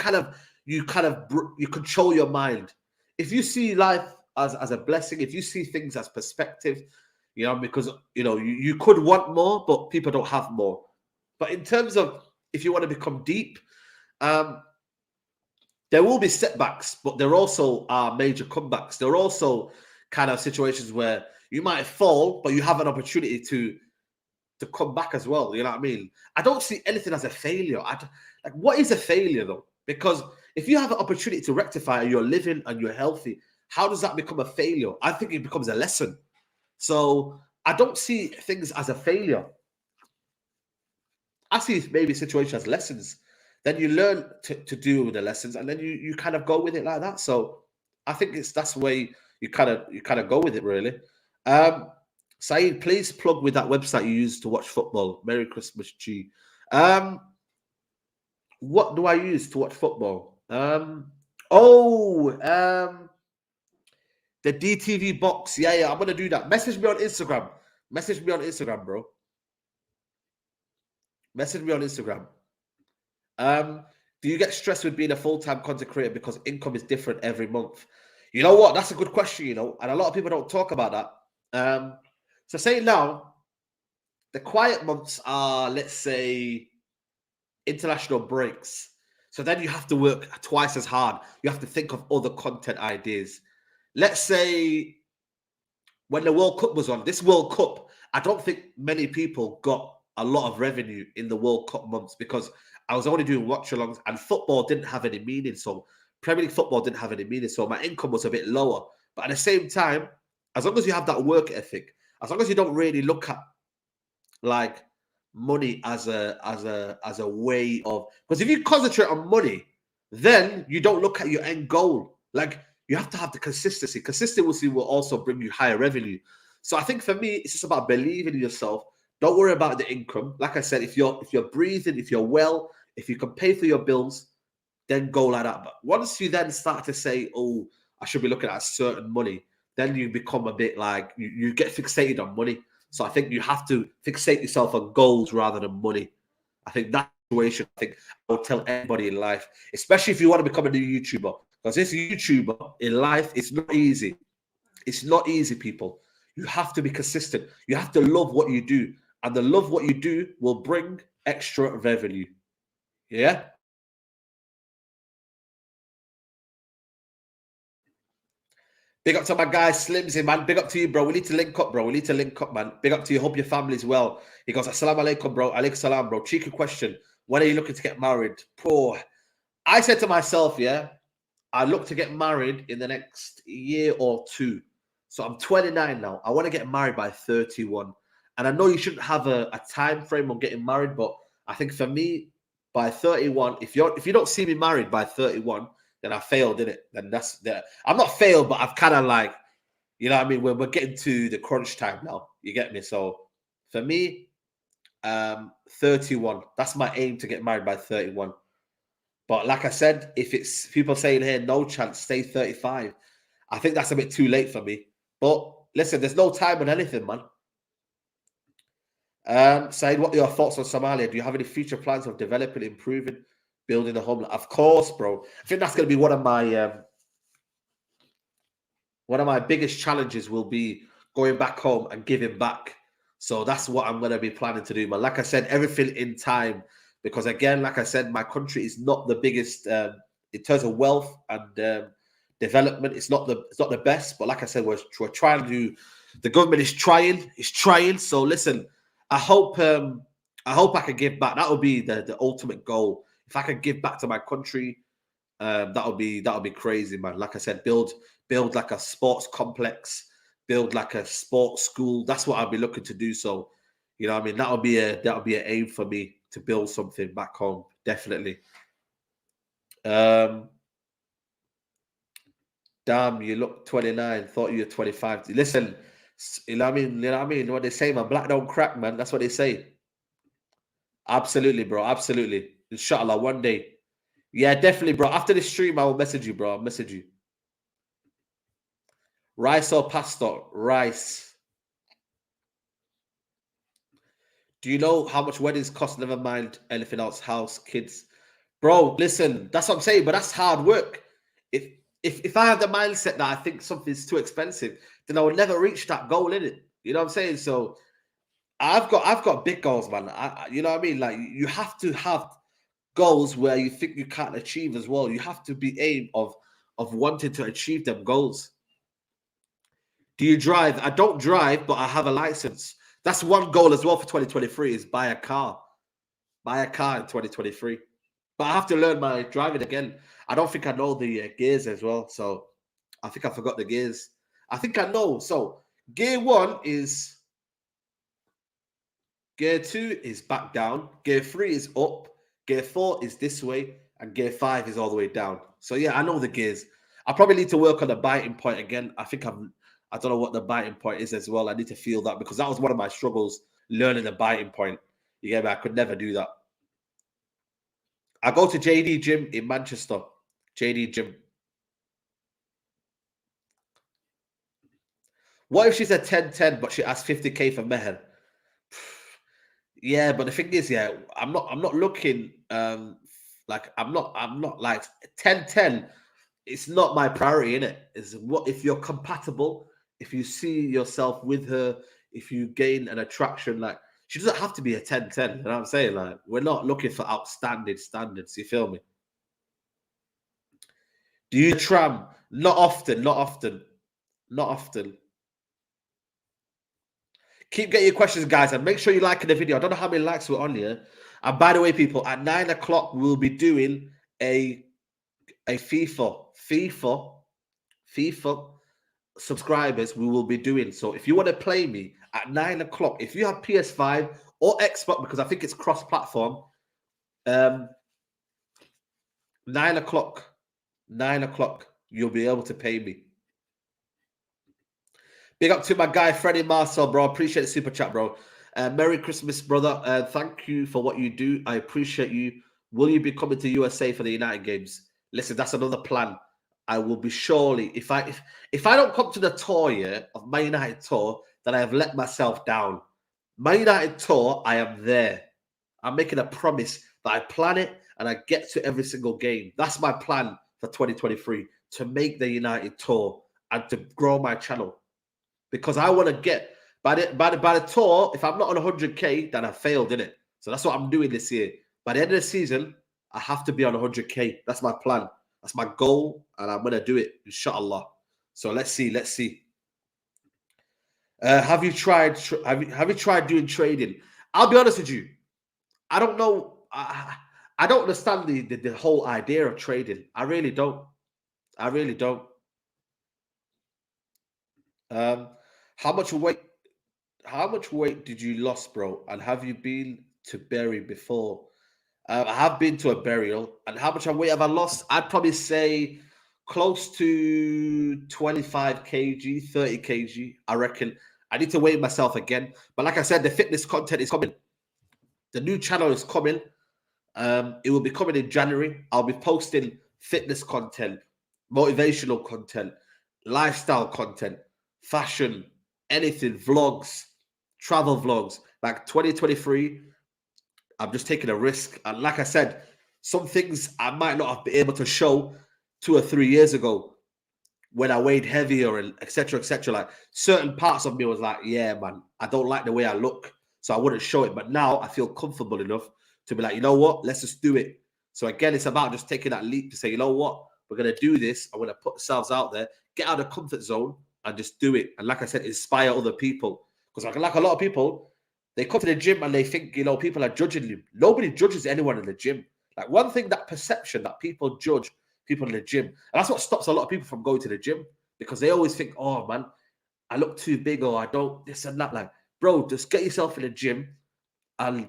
control your mind. if you see life as a blessing, if you see things as perspective, because you could want more, but people don't have more. But in terms of if you want to become deep, there will be setbacks, but there also are major comebacks. There are also kind of situations where you might fall, but you have an opportunity to come back as well. You know what I mean? I don't see anything as a failure. Like, what is a failure though? Because if you have an opportunity to rectify and you're living and you're healthy, how does that become a failure? I think it becomes a lesson. So I don't see things as a failure. I see maybe situations as lessons. Then you learn to deal with the lessons, and then you kind of go with it like that. So I think that's the way you kind of go with it, really. Saeed, please plug with that website you use to watch football. Merry Christmas, G. What do I use to watch football? The DTV box. Yeah, I'm gonna do that. Message me on Instagram. Message me on Instagram, bro. Message me on Instagram. Do you get stressed with being a full-time content creator because income is different every month? You know what? That's a good question, and a lot of people don't talk about that. So say now, the quiet months are, let's say, international breaks. So then you have to work twice as hard. You have to think of other content ideas. Let's say when the World Cup was on, this World Cup, I don't think many people got a lot of revenue in the World Cup months because I was only doing watch-alongs and football didn't have any meaning. So Premier League football didn't have any meaning. So my income was a bit lower. But at the same time, as long as you have that work ethic, as long as you don't really look at like money as a way of, because if you concentrate on money, then you don't look at your end goal. Like, you have to have the consistency. Consistency will also bring you higher revenue. So I think for me, it's just about believing in yourself. Don't worry about the income. Like I said, if you're breathing, if you're well, if you can pay for your bills, then go like that. But once you then start to say, oh, I should be looking at certain money, then you become a bit like, you get fixated on money. So I think you have to fixate yourself on goals rather than money. I think that situation, I think I would tell anybody in life, especially if you want to become a new YouTuber. Because this YouTuber in life, it's not easy. It's not easy, people. You have to be consistent. You have to love what you do. And the love what you do will bring extra revenue. Yeah? Big up to my guy Slimsy, man. Big up to you, bro. We need to link up, bro. We need to link up, man. Big up to you. Hope your family's well. He goes, Assalamu alaikum, bro. Alaikum salam, bro. Cheeky question. When are you looking to get married? Poor. I said to myself, yeah, I look to get married in the next year or two. So I'm 29 now. I want to get married by 31. And I know you shouldn't have a time frame on getting married, but I think for me, by 31, if you don't see me married by 31, then I failed, didn't it? Then that's that. I'm not failed, but I've kind of like, you know what I mean? We're getting to the crunch time now. You get me? So for me, 31. That's my aim, to get married by 31. But like I said, if it's people saying here, no chance, stay 35. I think that's a bit too late for me. But listen, there's no time on anything, man. Said, what are your thoughts on Somalia? Do you have any future plans of developing, improving, building a homeland? Of course, bro. I think that's going to be one of my biggest challenges. Will be going back home and giving back. So that's what I'm going to be planning to do. But like I said, everything in time. Because again, like I said, my country is not the biggest in terms of wealth and development. It's not the best. But like I said, we're trying to do. The government is trying. It's trying. So listen, I hope I can give back. That would be the ultimate goal. If I can give back to my country, that'll be crazy, man. Like I said, build like a sports complex, build like a sports school. That's what I'll be looking to do. So, you know what I mean? That'll be an aim for me, to build something back home, definitely. Damn, you look 29. Thought you were 25. Listen, you know what I mean? You know what I mean? What they say, man, black don't crack, man. That's what they say. Absolutely, bro. Absolutely. Inshallah, one day. Yeah, definitely, bro. After the stream, I will message you, bro. I'll message you. Rice or pasta? Rice. Do you know how much weddings cost? Never mind anything else. House, kids. Bro, listen, that's what I'm saying, but that's hard work. If I have the mindset that I think something's too expensive, then I will never reach that goal in it. You know what I'm saying? So I've got big goals, man. You know what I mean? Like you have to have goals where you think you can't achieve as well. You have to be aim of wanting to achieve them goals. Do you drive? I don't drive, but I have a license. That's one goal as well for 2023 is buy a car. Buy a car in 2023. But I have to learn my driving again. I don't think I know the gears as well. So I think I forgot the gears. I think I know. So gear 1 is gear 2 is back down. Gear 3 is up. Gear 4 is this way. And gear 5 is all the way down. So yeah, I know the gears. I probably need to work on the biting point again. I don't know what the biting point is as well. I need to feel that because that was one of my struggles, learning the biting point. You get me? I could never do that. I go to JD Gym in Manchester. JD Gym. What if she's a 10-10, but she asks 50K for Meher? Yeah, but the thing is, yeah, I'm not looking like I'm not like 10-10. It's not my priority, in it. Is what if you're compatible, if you see yourself with her, if you gain an attraction, like she doesn't have to be a 10-10. You know what I'm saying? Like, we're not looking for outstanding standards, you feel me? Do you tram? Not often, not often, not often. Keep getting your questions, guys, and make sure you like the video. I don't know how many likes we're on here. And by the way, people, at 9 o'clock, we'll be doing a FIFA subscribers we will be doing. So if you want to play me at 9 o'clock, if you have PS5 or Xbox, because I think it's cross-platform, 9 o'clock, you'll be able to pay me. Big up to my guy, Freddie Marcel, bro. Appreciate the super chat, bro. Merry Christmas, brother. Thank you for what you do. I appreciate you. Will you be coming to USA for the United games? Listen, that's another plan. I will be surely. If I don't come to the tour of my United tour, then I have let myself down. My United tour, I am there. I'm making a promise that I plan it and I get to every single game. That's my plan for 2023, to make the United tour and to grow my channel. Because I want to get by the tour. If I'm not on 100K, then I failed, innit? So that's what I'm doing this year. By the end of the season, I have to be on 100K. That's my plan. That's my goal, and I'm gonna do it, inshallah. So let's see. Have you tried doing trading? I'll be honest with you. I don't know. I don't understand the whole idea of trading. I really don't. How much weight did you lose, bro? And have you been to bury before? I have been to a burial. And how much weight have I lost? I'd probably say close to 25 kg, 30 kg. I reckon. I need to weigh myself again. But like I said, the fitness content is coming. The new channel is coming. It will be coming in January. I'll be posting fitness content, motivational content, lifestyle content, fashion, anything, vlogs, travel vlogs. Like 2023, I'm just taking a risk. And like I said, some things I might not have been able to show 2 or 3 years ago when I weighed heavier and etc. Like certain parts of me was like, yeah, man, I don't like the way I look. So I wouldn't show it. But now I feel comfortable enough to be like, you know what? Let's just do it. So again, it's about just taking that leap to say, you know what? We're going to do this. I'm going to put ourselves out there, get out of the comfort zone and just do it. And like I said, inspire other people. Because like a lot of people, they come to the gym and they think, you know, people are judging you. Nobody judges anyone in the gym. Like one thing, that perception that people judge people in the gym. And that's what stops a lot of people from going to the gym, because they always think, oh man, I look too big, or I don't this and that. Like, bro, just get yourself in the gym and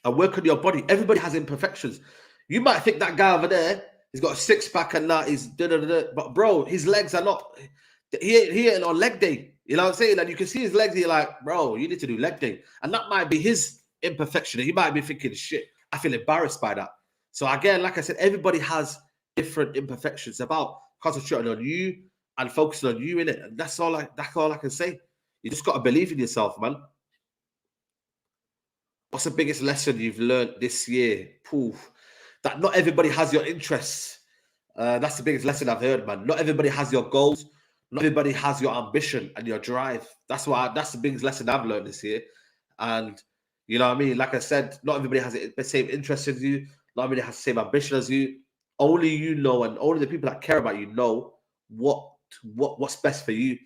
work on your body. Everybody has imperfections. You might think that guy over there, he's got a six-pack and that, he's but bro, his legs are not, he ain't on leg day. You know what I'm saying? And you can see his legs, you're like, bro, you need to do leg day. And that might be his imperfection. He might be thinking, shit, I feel embarrassed by that. So again, like I said, everybody has different imperfections. It's about concentrating on you and focusing on you, in it. And that's all I can say. You just got to believe in yourself, man. What's the biggest lesson you've learned this year? Poof. That not everybody has your interests. That's the biggest lesson I've heard, man. Not everybody has your goals. Not everybody has your ambition and your drive. That's the biggest lesson I've learned this year. And you know what I mean? Like I said, not everybody has the same interest as you. Not everybody has the same ambition as you. Only you know, and only the people that care about you know what's best for you.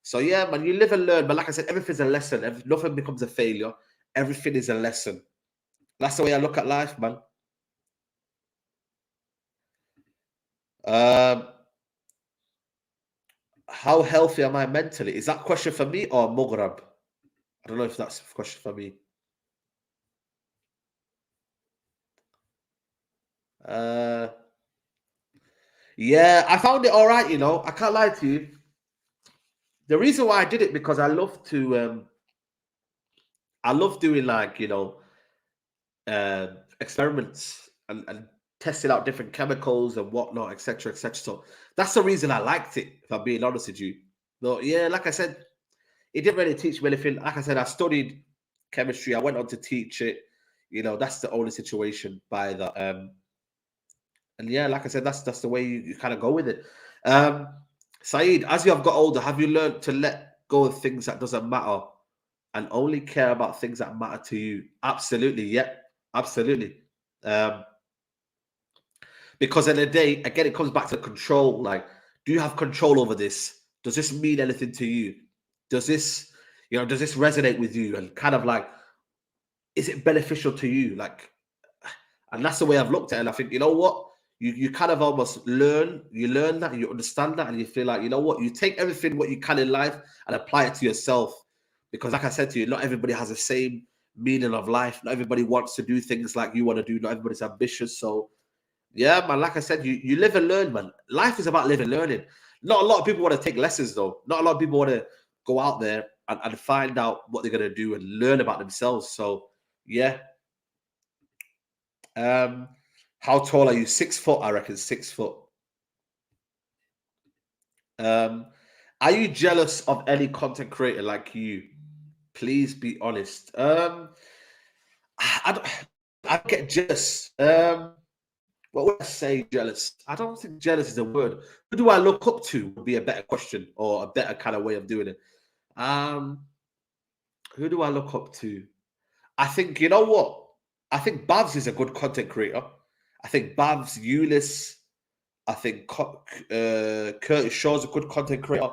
So yeah, man, you live and learn. But like I said, everything's a lesson. Nothing becomes a failure. Everything is a lesson. That's the way I look at life, man. Um, how healthy am I mentally? Is that a question for me or Mughrab? I don't know if that's a question for me. Uh, yeah, I found it all right. You know, I can't lie to you. The reason why I did it because I love doing like experiments and testing out different chemicals and whatnot, etc., etc. So that's the reason I liked it. If I'm being honest with you, but yeah, like I said, it didn't really teach me anything. Like I said, I studied chemistry. I went on to teach it. You know, that's the only situation by that. And yeah, like I said, that's the way you kind of go with it. Um, Saeed, as you have got older, have you learned to let go of things that doesn't matter and only care about things that matter to you? Absolutely, yeah, absolutely. Um, because in the day, again, it comes back to control. Like, do you have control over this? Does this mean anything to you? Does this, does this resonate with you? And kind of like, is it beneficial to you? Like, and that's the way I've looked at it. And I think, you know what? You kind of almost you learn that, and you understand that, and you feel like, you know what? You take everything what you can in life and apply it to yourself. Because, like I said to you, not everybody has the same meaning of life. Not everybody wants to do things like you want to do. Not everybody's ambitious. So, yeah, man, like I said, you live and learn, man. Life is about living and learning. Not a lot of people want to take lessons, though. Not a lot of people want to go out there and find out what they're going to do and learn about themselves. So, yeah, um, how tall are you? 6 foot, I reckon. 6 foot. Um, are you jealous of any content creator like you? Please be honest. I don't, I get jealous. What would I say? Jealous? I don't think jealous is a word. Who do I look up to? Would be a better question or a better kind of way of doing it. Um, who do I look up to? I think you know what? I think Babs is a good content creator. I think Babs, Eunice, I think Curtis Shaw's a good content creator.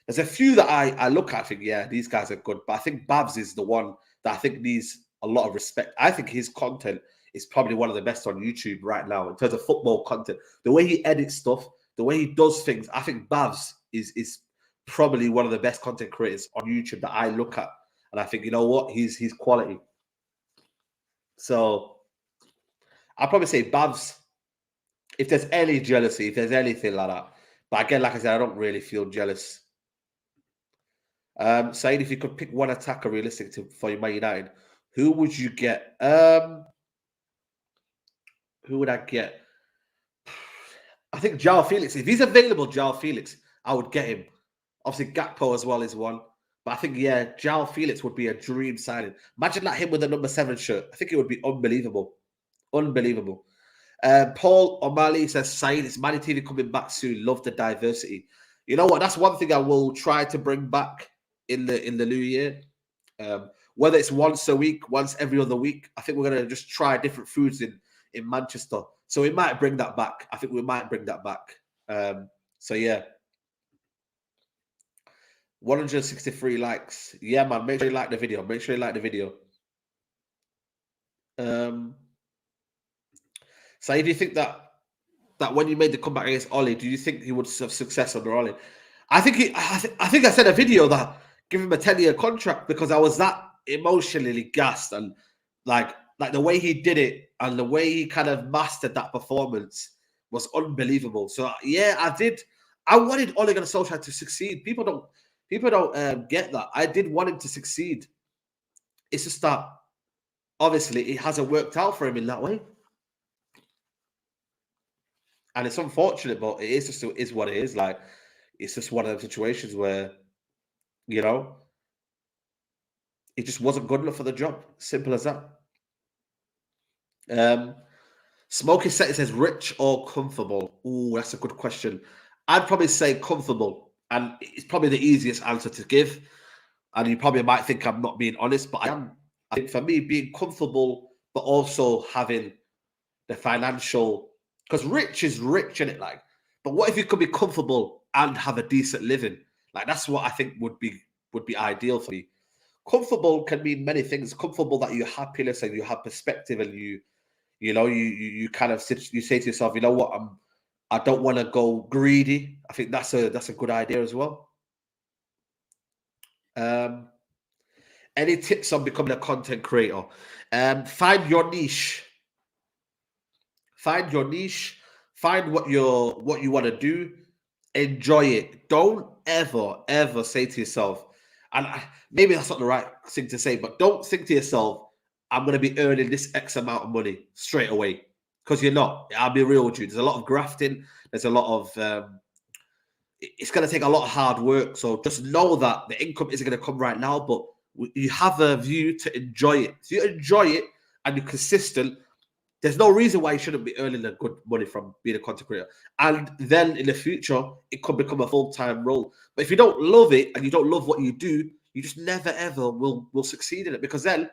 There's a few that I look at. I think, yeah, these guys are good. But I think Babs is the one that I think needs a lot of respect. I think his content is probably one of the best on YouTube right now in terms of football content. The way he edits stuff, the way he does things, I think Babs is probably one of the best content creators on YouTube that I look at. And I think, you know what? He's quality. So I'll probably say Babs, if there's any jealousy, if there's anything like that. But again, like I said, I don't really feel jealous. Saying if you could pick one attacker realistic for Man United, who would you get? Who would I get? I think João Felix. If he's available, João Felix, I would get him. Obviously, Gakpo as well is one. But I think, yeah, João Felix would be a dream signing. Imagine that him with the number 7 shirt. I think it would be unbelievable. Unbelievable. Paul O'Malley says, Saeed, it's Manny TV coming back soon. Love the diversity. You know what? That's one thing I will try to bring back in the new year. Whether it's once a week, once every other week, I think we're gonna just try different foods in Manchester. So we might bring that back. I think we might bring that back. So yeah. 163 likes. Yeah, man. Make sure you like the video. Make sure you like the video. So do you think that when you made the comeback against Ollie, do you think he would have success under Ollie? I think I think I said a video that give him a 10-year contract because I was that emotionally gassed and like the way he did it and the way he kind of mastered that performance was unbelievable. So yeah, I did. I wanted Ole Gunnar Solskjaer to succeed. People don't get that. I did want him to succeed. It's just that obviously it hasn't worked out for him in that way. And it's unfortunate, but it is what it is. Like, it's just one of those situations where, you know, it just wasn't good enough for the job. Simple as that. Smoky Set says rich or comfortable. Ooh, that's a good question. I'd probably say comfortable, and it's probably the easiest answer to give. And you probably might think I'm not being honest, but I am. I think for me, being comfortable, but also having the financial, because rich is rich, isn't it? Like, but what if you could be comfortable and have a decent living? Like, that's what I think would be ideal for me. Comfortable can mean many things. Comfortable that you're happiness and you have perspective, and you kind of you say to yourself, you know what, I don't want to go greedy. I think that's a good idea as well. Um, any tips on becoming a content creator? Find your niche. Find your niche. Find what you want to do. Enjoy it. Don't ever say to yourself, and maybe that's not the right thing to say, but don't think to yourself, I'm going to be earning this X amount of money straight away, because you're not. I'll be real with you. There's a lot of grafting. There's a lot of it's going to take a lot of hard work. So just know that the income isn't going to come right now, but you have a view to enjoy it. If you enjoy it and you're consistent, there's no reason why you shouldn't be earning a good money from being a content creator. And then in the future, it could become a full-time role. But if you don't love it and you don't love what you do, you just never ever will succeed in it, because then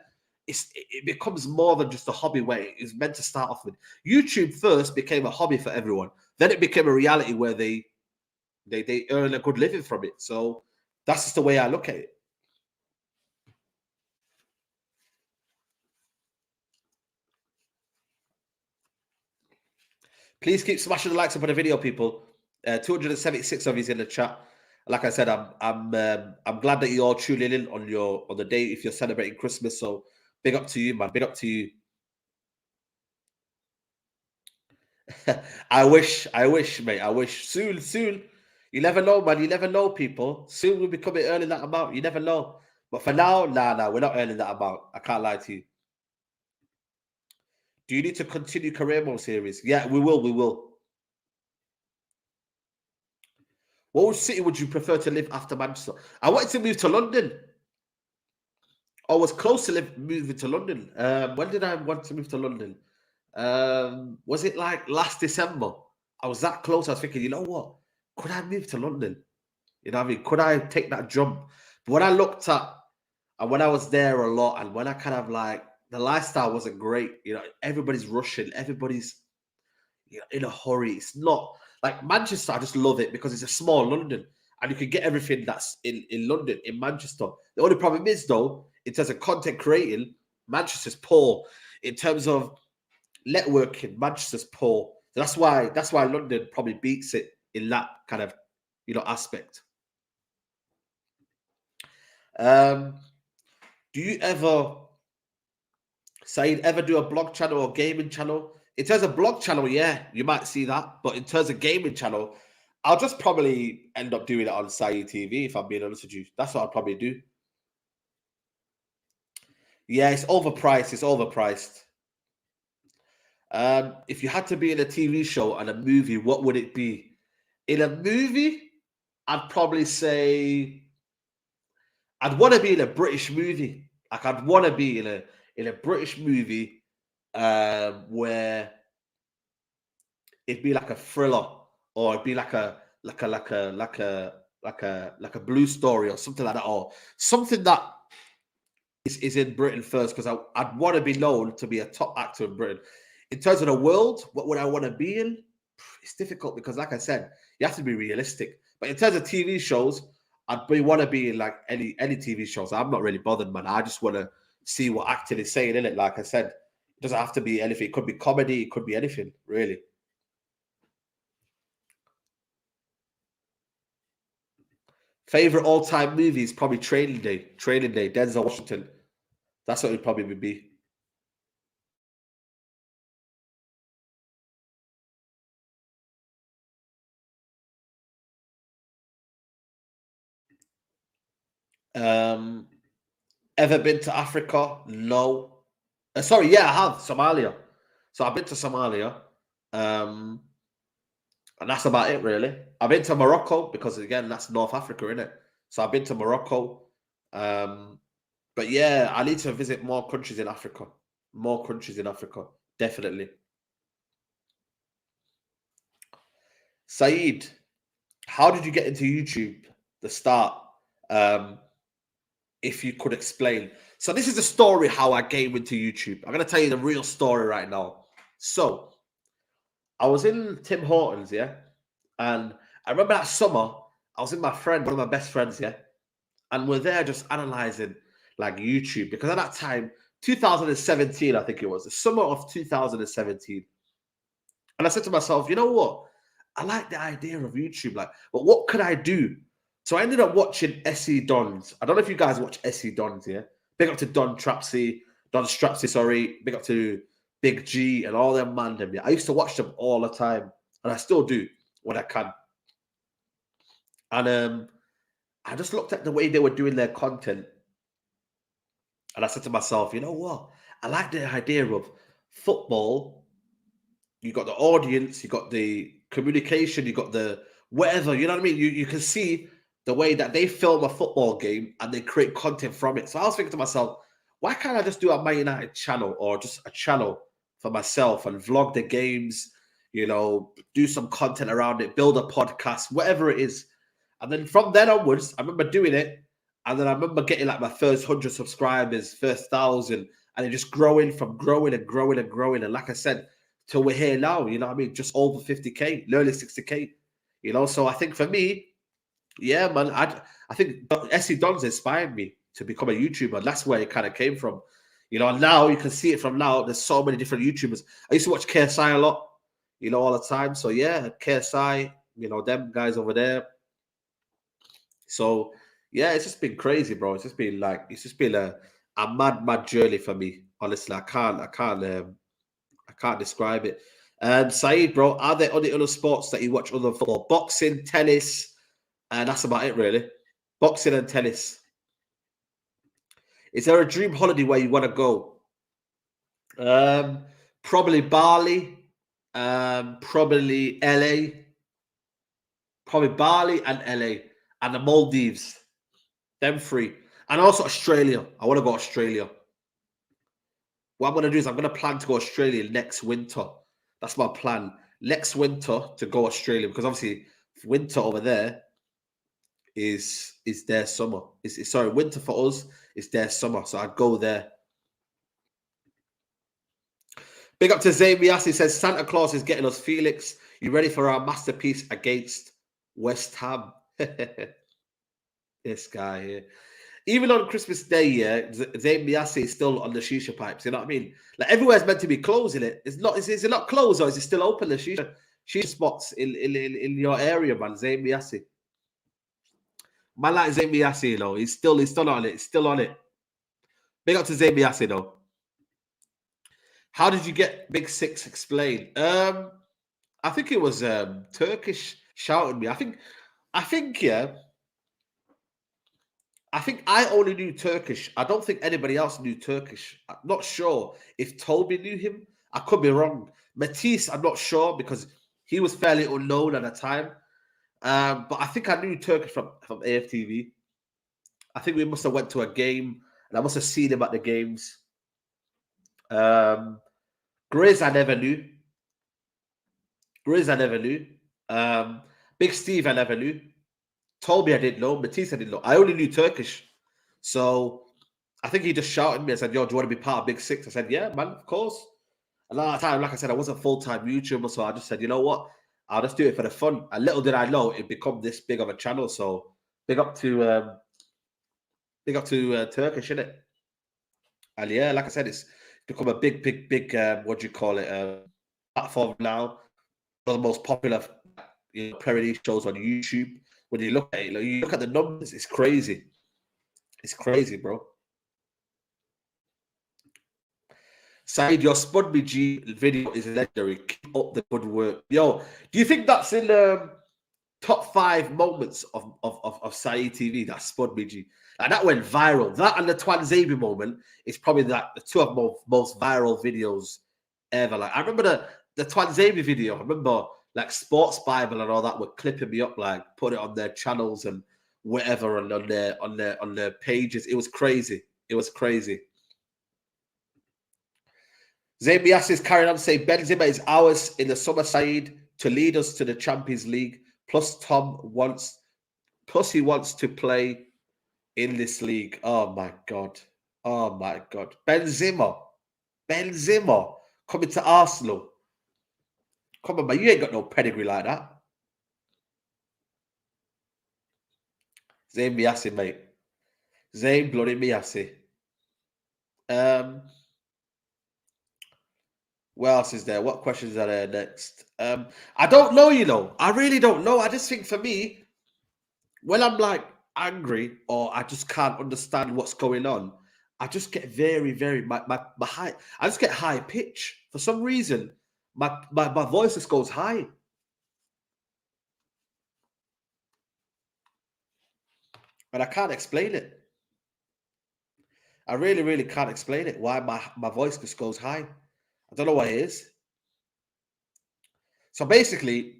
it becomes more than just a hobby where it's meant to start off with. YouTube first became a hobby for everyone. Then it became a reality where they earn a good living from it. So that's just the way I look at it. Please keep smashing the likes up on the video, people. 276 of you in the chat. Like I said, I'm glad that you're all tuning in on the day if you're celebrating Christmas. So big up to you, man. Big up to you. I wish, mate. I wish soon. You never know, man. You never know, people. Soon we'll be coming earning that amount. You never know. But for now, nah, we're not earning that amount. I can't lie to you. Do you need to continue career mode series? Yeah, we will. We will. What city would you prefer to live after Manchester? I wanted to move to London. I was close to moving to London. When did I want to move to London? Was it like last December? I was that close. I was thinking, you know what? Could I move to London? You know what I mean? Could I take that jump? But when I looked at, and when I was there a lot, and when I kind of like, the lifestyle wasn't great. You know, everybody's rushing. Everybody's in a hurry. It's not like Manchester. I just love it because it's a small London, and you can get everything that's in London, in Manchester. The only problem is, though, in terms of content creating, Manchester's poor. In terms of networking, Manchester's poor. So that's why London probably beats it in that kind of aspect. Do you ever do a blog channel or gaming channel? In terms of blog channel, yeah, you might see that. But in terms of gaming channel, I'll just probably end up doing it on Saeed TV, if I'm being honest with you. That's what I'll probably do. Yeah, it's overpriced. It's overpriced. If you had to be in a TV show and a movie, what would it be? In a movie, I'd probably say I'd want to be in a British movie. Like I'd want to be in a British movie where it'd be like a thriller, or it'd be like a blue story or something like that, or something that is in Britain first, because I'd want to be known to be a top actor in Britain. In terms of the world, what would I want to be in? It's difficult because, like I said, you have to be realistic. But in terms of TV shows, want to be in like any TV shows. I'm not really bothered, man. I just want to see what acting is saying in it. Like I said, it doesn't have to be anything. It could be comedy. It could be anything, really. Favorite all-time movies, probably Training Day. Training Day, Denzel Washington. That's what it probably would be. Ever been to Africa? No. Sorry, yeah, I have. Somalia. So I've been to Somalia. And that's about it, really. I've been to Morocco because, again, that's North Africa, isn't it? So I've been to Morocco. But yeah, I need to visit more countries in Africa. More countries in Africa, definitely. Saeed, how did you get into YouTube? The start, if you could explain. So this is the story how I came into YouTube. I'm gonna tell you the real story right now. So I was in Tim Hortons, yeah, and I remember that summer I was with my friend, one of my best friends, yeah, and we're there just analyzing like YouTube because at that time, 2017, I think it was the summer of 2017, and I said to myself, you know what? I like the idea of YouTube, like, but what could I do? So I ended up watching SE Dons. I don't know if you guys watch SE Dons, yeah? Big up to Don Strapsy, sorry. Big up to Big G and all them man them. Yeah, I used to watch them all the time, and I still do when I can. And I just looked at the way they were doing their content, and I said to myself, you know what? I like the idea of football. You got the audience, you got the communication, you got the whatever, you know what I mean? You can see the way that they film a football game and they create content from it. So I was thinking to myself, why can't I just do a Man United channel or just a channel for myself and vlog the games, you know, do some content around it, build a podcast, whatever it is. And then from then onwards, I remember doing it. And then I remember getting like my first 100 subscribers, first 1,000, and it just growing and growing and growing. And like I said, till we're here now, you know what I mean? Just over 50K, nearly 60K, you know? So I think for me, yeah, man, I think SC Don's inspired me to become a YouTuber. That's where it kind of came from, you know. And now you can see it from now. There's so many different YouTubers. I used to watch KSI a lot, you know, all the time. So yeah, KSI, you know, them guys over there. So yeah, it's just been crazy, bro. It's just been a mad journey for me. Honestly, I can't describe it. Saeed, bro, are there any other sports that you watch other than football? Boxing, tennis, and that's about it, really. Boxing and tennis. Is there a dream holiday where you want to go? Probably Bali, probably LA, probably Bali and LA, and the Maldives. Them three, and also Australia. I want to go Australia. What I'm going to do is I'm going to plan to go Australia next winter. That's my plan. Next winter to go Australia because obviously winter over there is their summer. It's sorry, winter for us is their summer. So I'd go there. Big up to Zamias. He says Santa Claus is getting us Felix. You ready for our masterpiece against West Ham? This guy here. Even on Christmas Day, yeah, Zayn Miyasi is still on the shisha pipes. You know what I mean? Like everywhere's meant to be closing it. It's not. Is it not closed or is it still open? The shisha spots in your area, man. Zayn Miyasi. Man like Zayn Miyasi, you know, he's still on it. He's still on it. Big up to Zayn Miyasi, though. How did you get Big Six? Explain. I think it was Turkish shouting me. I think yeah. I think I only knew Turkish. I don't think anybody else knew Turkish. I'm not sure if Toby knew him. I could be wrong. Matisse, I'm not sure because he was fairly unknown at the time. But I think I knew Turkish from AFTV. I think we must have went to a game and I must have seen him at the games. Grizz, I never knew. Big Steve, I never knew. Told me I didn't know. Matisse, I didn't know. I only knew Turkish. So I think he just shouted at me and said, yo, do you want to be part of Big Six? I said, yeah, man, of course. And at that time, like I said, I wasn't a full-time YouTuber, so I just said, you know what? I'll just do it for the fun. And little did I know it'd become this big of a channel. So big up to Turkish, innit? And yeah, like I said, it's become a big, what do you call it? Platform now. One of the most popular parody shows on YouTube. When you look at it, you look at the numbers, it's crazy. It's crazy, bro. Said, your Spud Me G video is legendary. Keep up the good work. Yo, do you think that's in the top 5 moments of Saeed TV? That Spud Me G. And that went viral. That and the Twan Zabi moment is probably the two of most viral videos ever. Like I remember the Twan Zabi video. I remember like Sports Bible and all that were clipping me up, like put it on their channels and whatever, and on their pages. It was crazy. It was crazy. Zayn Bias is carrying on to say Benzema is ours in the summer side. to lead us to the Champions League. Plus, he wants to play in this league. Oh my God. Oh my God. Benzema coming to Arsenal. Come on, man. You ain't got no pedigree like that. Zayn Miassi, mate. Zayn bloody Miassi. What else is there? What questions are there next? I don't know, I really don't know. I just think for me, when I'm like angry or I just can't understand what's going on, I just get very, very my high. I just get high pitch for some reason. My voice just goes high, and I can't explain it. I really, really can't explain it. Why my voice just goes high. I don't know what it is. So basically,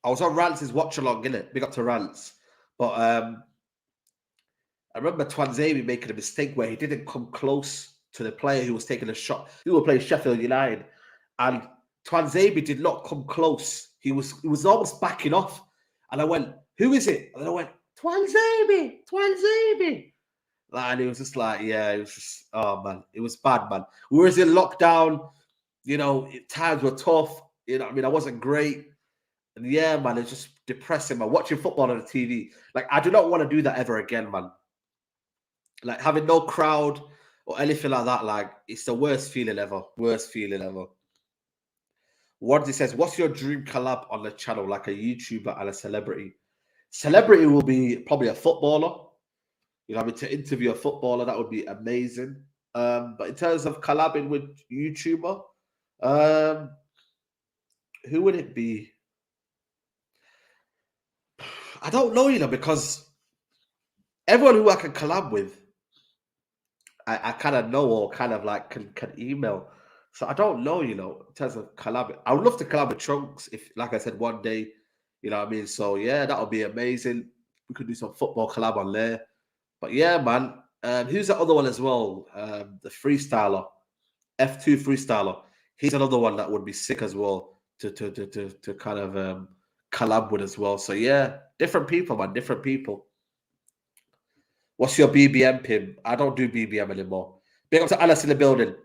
I was on Rance's watch along, innit? Big up to Rance. But I remember Twanzebe making a mistake where he didn't come close to the player who was taking a shot. Who were playing Sheffield United, and Twanzebe did not come close. He was almost backing off, and I went, "Who is it?" And I went, Twanzebe. And it was just like, yeah, it was just, oh man, it was bad, man. We were in lockdown, times were tough. I wasn't great. And yeah, man, it's just depressing, man. Watching football on the TV. Like, I do not want to do that ever again, man. Like, having no crowd or anything like that, like, it's the worst feeling ever. Worst feeling ever. Wardy says, what's your dream collab on the channel, like a YouTuber and a celebrity? Celebrity will be probably a footballer. To interview a footballer, that would be amazing. But in terms of collabing with YouTuber, who would it be? I don't know, because everyone who I can collab with, I kind of know or kind of like can email. So I don't know, in terms of collab. I would love to collab with Trunks if, like I said, one day, So yeah, that would be amazing. We could do some football collab on there. But yeah, man. Who's the other one as well? The freestyler, F2 freestyler. He's another one that would be sick as well to kind of collab with as well. So yeah, different people, man. Different people. What's your BBM, Pim? I don't do BBM anymore. Big up to Alice in the building.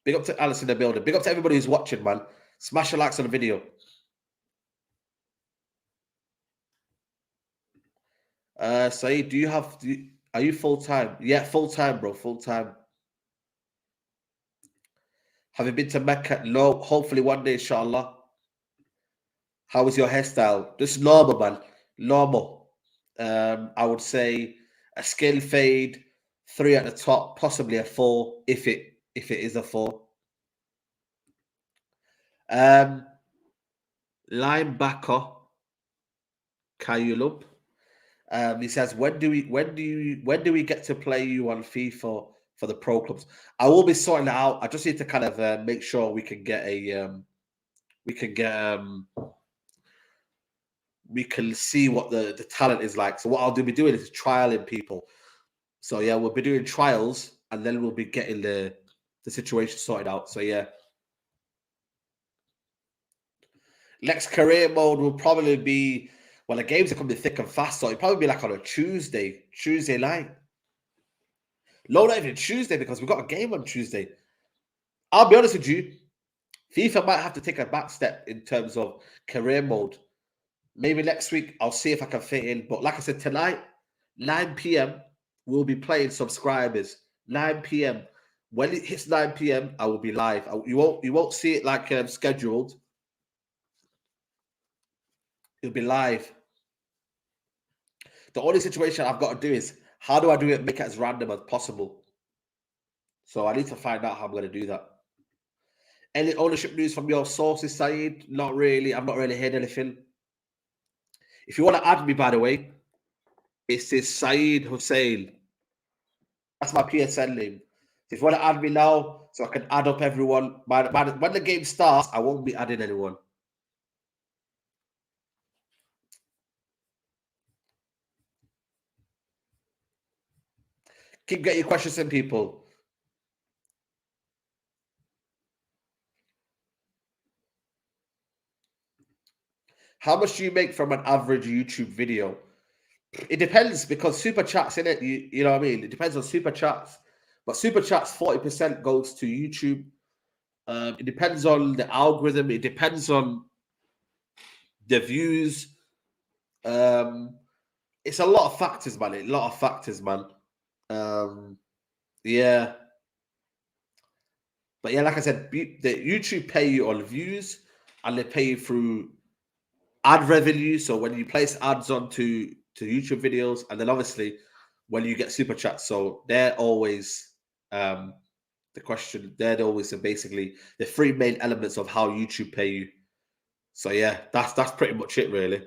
Big up to Alice in the building. Big up to everybody who's watching, man. Smash the likes on the video. Saeed, are you full time? Yeah, full time, bro. Full time. Have you been to Mecca? No. Hopefully one day, inshallah. How was your hairstyle? Just normal, man. Normal. I would say a skin fade, 3 at the top, possibly a 4 if it is a 4. Linebacker Kayulub. He says, when do we get to play you on FIFA for the pro clubs? I will be sorting that out. I just need to kind of make sure we can we can see what the talent is like. So what I'll be doing is trialing people. So yeah, we'll be doing trials and then we'll be getting the situation sorted out. So yeah. Next career mode will probably be, well, the games are coming thick and fast, so it'll probably be like on a Tuesday night. No, not even Tuesday, because we've got a game on Tuesday. I'll be honest with you, FIFA might have to take a back step in terms of career mode. Maybe next week I'll see if I can fit in. But like I said, tonight, 9 p.m., we'll be playing subscribers. 9 p.m. When it hits 9 p.m., I will be live. You won't see it like scheduled. It'll be live. The only situation I've got to do is, how do I do it, make it as random as possible? So I need to find out how I'm going to do that. Any ownership news from your sources, Saeed? Not really. I've not really heard anything. If you want to add me, by the way, it says Saeed Hussein. That's my PSN name. If you want to add me now, so I can add up everyone. When the game starts, I won't be adding anyone. Keep getting your questions in, people. How much do you make from an average YouTube video? It depends because super chats in it. You know what I mean. It depends on super chats, but super chats 40% goes to YouTube. It depends on the algorithm. It depends on the views. It's a lot of factors, man. A lot of factors, man. Yeah, but yeah, like I said, the YouTube pay you on views, and they pay you through ad revenue. So when you place ads onto YouTube videos, and then obviously when you get super chats, so they're always the question. They're always basically the three main elements of how YouTube pay you. So yeah, that's pretty much it, really.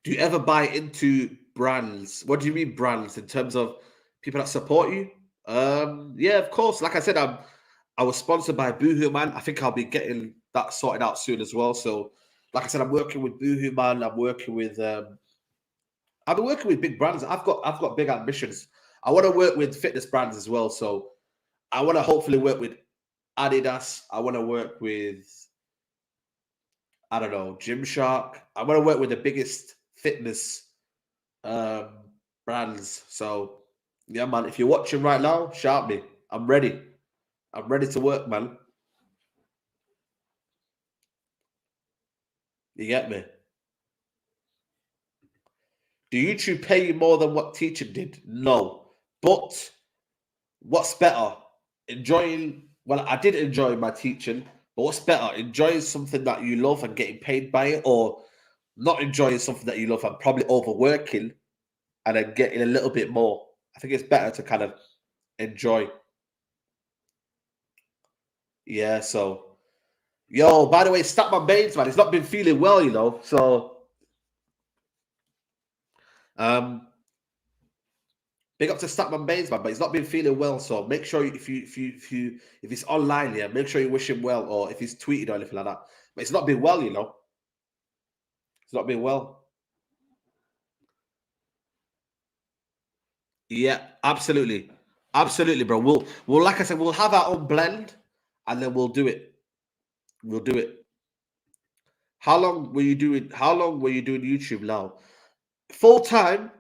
Do you ever buy into brands? What do you mean brands in terms of people that support you? Yeah, of course. Like I said, I was sponsored by Boohoo Man. I think I'll be getting that sorted out soon as well. So, like I said, I'm working with Boohoo Man. I've been working with big brands. I've got big ambitions. I want to work with fitness brands as well. So I want to hopefully work with Adidas. I want to work with, I don't know, Gymshark. I want to work with the biggest fitness um, brands. So yeah, man. If you're watching right now, shout me. I'm ready. I'm ready to work, man. You get me? Do YouTube pay you more than what teaching did? No. But what's better? Enjoying, well, I did enjoy my teaching, but what's better? Enjoying something that you love and getting paid by it, or not enjoying something that you love and probably overworking and then getting a little bit more? I think it's better to kind of enjoy. Yeah, so yo, by the way, Statman Baines, man, he's not been feeling well, you know. So um big up to Statman Baines, man, but he's not been feeling well. So make sure if he's online, yeah, make sure you wish him well, or if he's tweeted or anything like that. But it's not been well, you know. It's not been well. Yeah, absolutely, absolutely, bro. We'll like I said, we'll have our own blend, and then we'll do it. We'll do it. How long were you doing? How long were you doing YouTube now? Full time,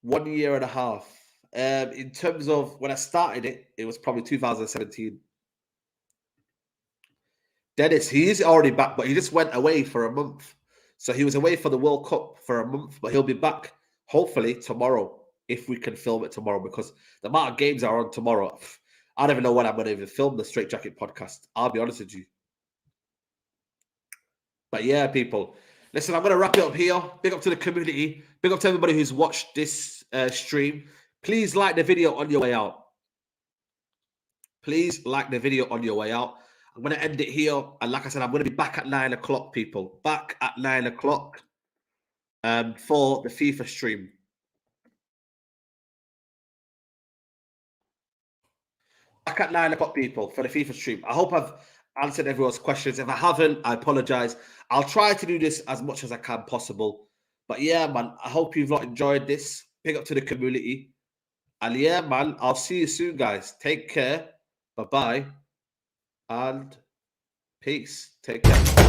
1 year and a half. In terms of when I started it, it was probably 2017. Dennis, he is already back, but he just went away for a month. So he was away for the World Cup for a month, but he'll be back hopefully tomorrow if we can film it tomorrow because the amount of games are on tomorrow. I don't even know when I'm going to even film the Straight Jacket podcast. I'll be honest with you. But yeah, people, listen, I'm going to wrap it up here. Big up to the community. Big up to everybody who's watched this stream. Please like the video on your way out. Please like the video on your way out. I'm going to end it here. And like I said, I'm going to be back at 9 o'clock, people. Back at 9 o'clock for the FIFA stream. Back at 9 o'clock, people, for the FIFA stream. I hope I've answered everyone's questions. If I haven't, I apologize. I'll try to do this as much as I can possible. But yeah, man, I hope you've not enjoyed this. Big up to the community. And yeah, man, I'll see you soon, guys. Take care. Bye-bye. And peace. Take care.